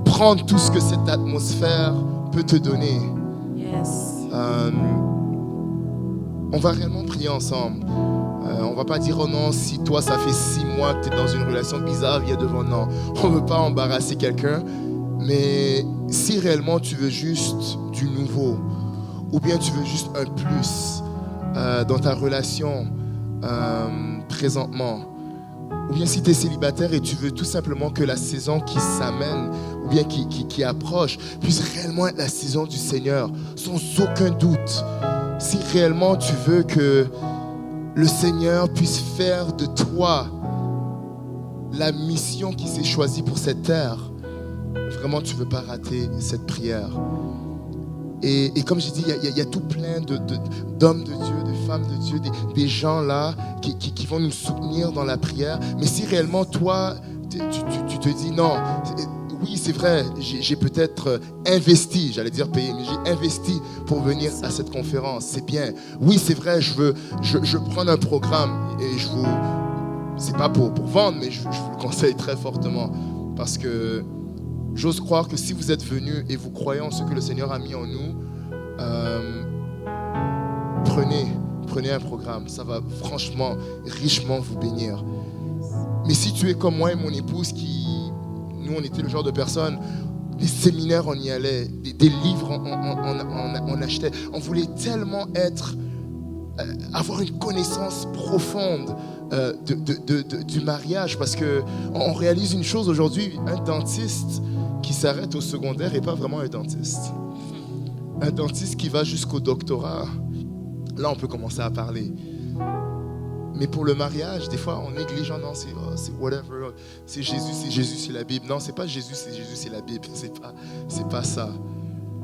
prendre tout ce que cette atmosphère peut te donner. Yes. On va réellement prier ensemble. On va pas dire, oh non, si toi ça fait 6 mois que tu es dans une relation bizarre, viens devant. Non, on veut pas embarrasser quelqu'un, mais si réellement tu veux juste du nouveau, ou bien tu veux juste un plus dans ta relation présentement, ou bien si tu es célibataire et tu veux tout simplement que la saison qui s'amène, ou bien qui approche, puisse réellement être la saison du Seigneur, sans aucun doute. Si réellement tu veux que le Seigneur puisse faire de toi la mission qui s'est choisie pour cette terre, vraiment tu ne veux pas rater cette prière. Et comme j'ai dit, il y a tout plein d'hommes de Dieu, de femmes de Dieu, des gens là qui vont nous soutenir dans la prière. Mais si réellement toi, tu te dis non, oui, c'est vrai, j'ai peut-être investi, j'allais dire payé, mais j'ai investi pour venir à cette conférence. C'est bien. Oui, c'est vrai, je prends un programme et c'est pas pour vendre, mais je vous le conseille très fortement. Parce que j'ose croire que si vous êtes venus et vous croyez en ce que le Seigneur a mis en nous, prenez un programme. Ça va franchement, richement vous bénir. Mais si tu es comme moi et mon épouse nous on était le genre de personnes, des séminaires on y allait, des livres on achetait, on voulait tellement avoir une connaissance profonde du mariage, parce qu'on réalise une chose aujourd'hui, un dentiste qui s'arrête au secondaire n'est pas vraiment un dentiste. Un dentiste qui va jusqu'au doctorat, là on peut commencer à parler. Mais pour le mariage, des fois, on néglige, non, c'est whatever, c'est Jésus, c'est la Bible. Non, c'est pas Jésus, c'est la Bible. C'est pas ça.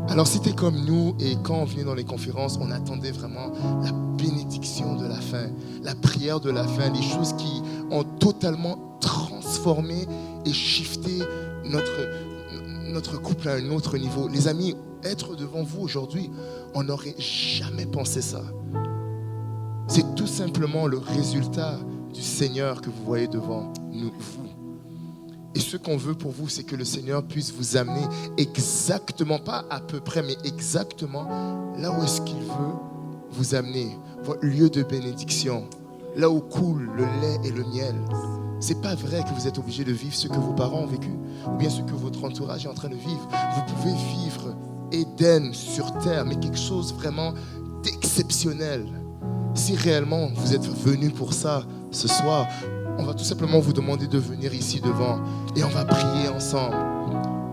Alors, si tu es comme nous, et quand on venait dans les conférences, on attendait vraiment la bénédiction de la fin, la prière de la fin, les choses qui ont totalement transformé et shifté notre couple à un autre niveau. Les amis, être devant vous aujourd'hui, on n'aurait jamais pensé ça. C'est tout simplement le résultat du Seigneur que vous voyez devant vous. Et ce qu'on veut pour vous, c'est que le Seigneur puisse vous amener exactement, pas à peu près, mais exactement là où est-ce qu'il veut vous amener. Votre lieu de bénédiction, là où coule le lait et le miel. C'est pas vrai que vous êtes obligé de vivre ce que vos parents ont vécu, ou bien ce que votre entourage est en train de vivre. Vous pouvez vivre Éden sur terre, mais quelque chose vraiment d'exceptionnel. Si réellement vous êtes venus pour ça ce soir, on va tout simplement vous demander de venir ici devant et on va prier ensemble.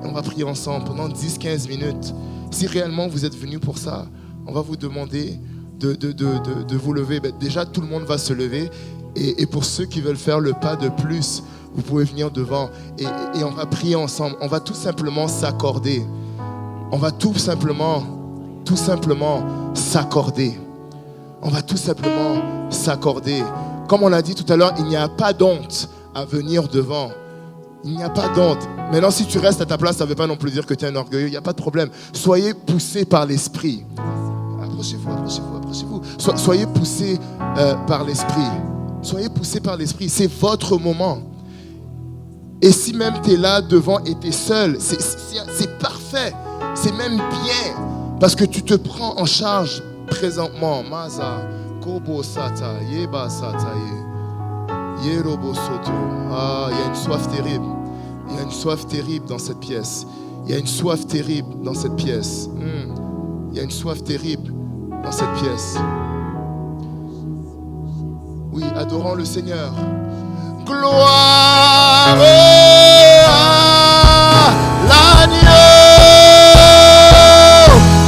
Et on va prier ensemble pendant 10-15 minutes. Si réellement vous êtes venus pour ça, on va vous demander de vous lever. Déjà, tout le monde va se lever. Et pour ceux qui veulent faire le pas de plus, vous pouvez venir devant. Et on va prier ensemble. On va tout simplement s'accorder. On va tout simplement s'accorder. On va tout simplement s'accorder. Comme on l'a dit tout à l'heure, il n'y a pas d'honte à venir devant. Il n'y a pas d'honte. Maintenant, si tu restes à ta place, ça ne veut pas non plus dire que tu es un orgueilleux. Il n'y a pas de problème. Soyez poussés par l'esprit. Approchez-vous. Soyez poussés par l'esprit. Soyez poussés par l'esprit. C'est votre moment. Et si même tu es là devant et tu es seul, c'est parfait. C'est même bien. Parce que tu te prends en charge présentement. Maza, Kobo Sata, Yeba Sata, Yerobo Soto. Ah, il y a une soif terrible. Il y a une soif terrible dans cette pièce. Il y a une soif terrible dans cette pièce. Il y a une soif terrible dans cette pièce. Oui, adorons le Seigneur. Gloire à l'agneau,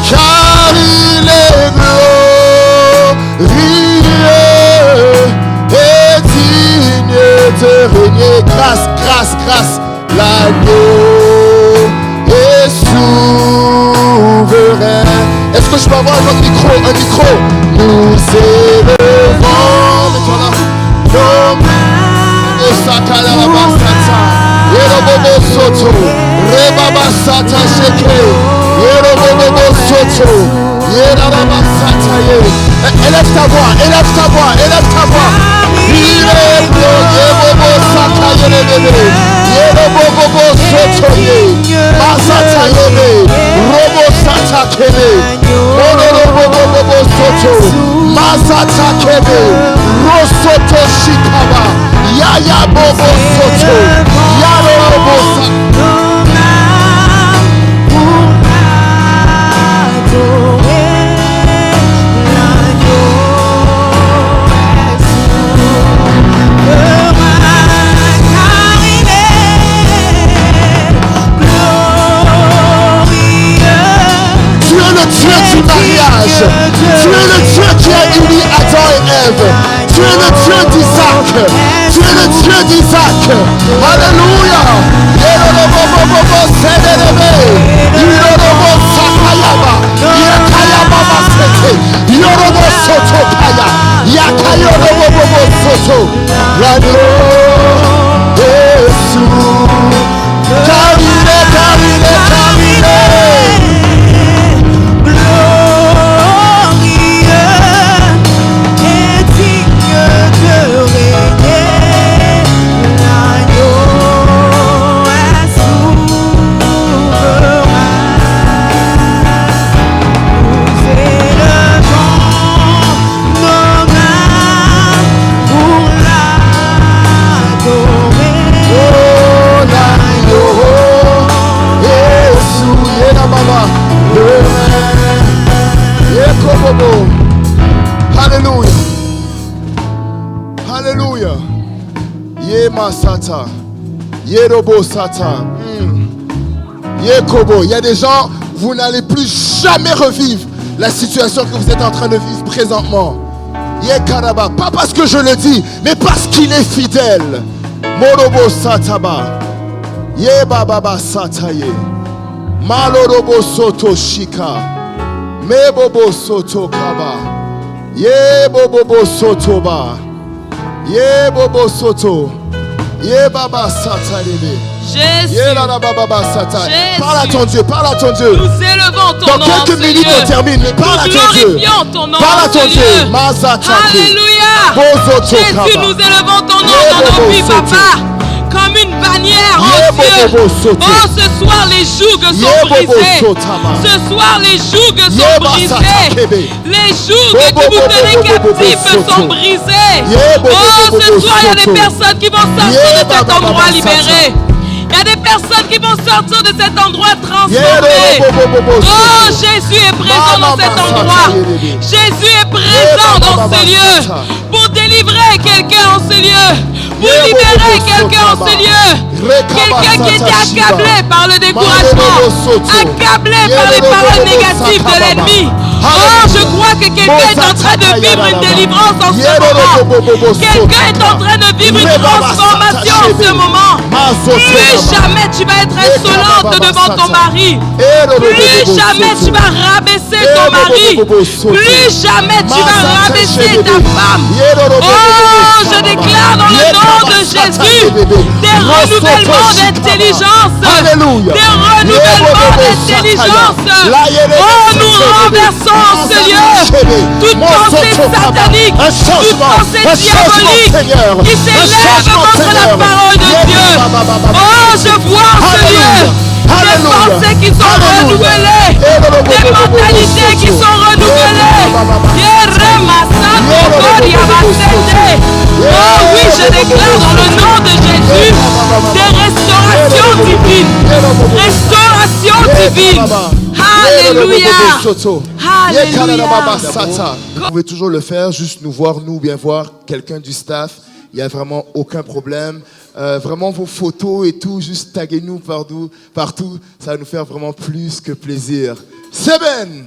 car il est glorieux et digne de régner. Grâce, l'agneau est souverain. Est-ce que je peux avoir un autre micro? Nous élevons, mets-toi là, nos mains, et Sakalabasata, Yerobobo Soto, Rebabasata Sheke, Yerobobo Soto, Yerabasata Ye. Élève ta voix. Il est glorieux, Yerobobo Sata Yerebebe, Yerobobo Soto Ye, Masata Yebe, Robo Sata Kebe, Robo Soto, Masata Kebe, Rosoto Shikaba, Yaya Bobo Soto, Yaro Robo Sata. Tu es le Dieu qui a uni Adam et Ève. Tu es le Dieu d'Isaac. Alléluia. L'agneau est sous, car il est Alléluia. Yema Sata. Yerobo Sata. Yekobo. Il y a des gens, vous n'allez plus jamais revivre la situation que vous êtes en train de vivre présentement. Yekaraba. Pas parce que je le dis, mais parce qu'il est fidèle. Morobo Sataba. Yebaba Sataye. Malorobo Soto Shika. Mebobo Soto Kaba. Yebobo Soto Ba. Yebobo Soto. Yebaba Satarebe. Jésus. Parle à ton Dieu, parle à ton Dieu. Nous élevons ton Dans nom. quelques minutes, on termine. Mais parle à ton Dieu. Glorifions ton nom. Parle à ton Dieu. Alléluia. Jésus, nous élevons ton nom dans nos vies, papa. Comme une bannière, oh Dieu. Oh, ce soir, les jougs sont brisés. Ce soir, les jougs sont brisés. Les jougs que vous tenez captifs sont brisés. Oh, ce soir, il y a des personnes qui vont sortir de cet endroit libéré. Il y a des personnes qui vont sortir de cet endroit transformé. Oh, Jésus est présent dans cet endroit. Jésus est présent dans ce lieu pour délivrer quelqu'un en ce lieu. Pour libérer quelqu'un en ce lieu. Quelqu'un qui était accablé par le découragement, accablé par les paroles négatives de l'ennemi. Oh, je crois que quelqu'un est en train de vivre une délivrance en ce moment. Quelqu'un est en train de vivre une transformation en ce moment. Plus jamais tu vas être insolente devant ton mari. Plus jamais tu vas rabaisser ton mari. Plus jamais tu vas rabaisser ta femme. Oh, je déclare dans le nom de Jésus des renouvellements d'intelligence. Des renouvellements d'intelligence. Oh, nous renversons en ce lieu toute pensée satanique, toute pensée diabolique qui s'élève contre la parole de Dieu. Oh, je vois en ce lieu des pensées qui sont renouvelées, des mentalités qui sont renouvelées. Oh oui, je déclare dans le nom de Jésus des restaurations divines. Restauration divine. Alléluia. Alléluia. Vous pouvez toujours le faire, juste nous voir, nous bien voir quelqu'un du staff. Il n'y a vraiment aucun problème. Vraiment vos photos et tout, juste taguez-nous partout. Ça va nous faire vraiment plus que plaisir. C'est Ben.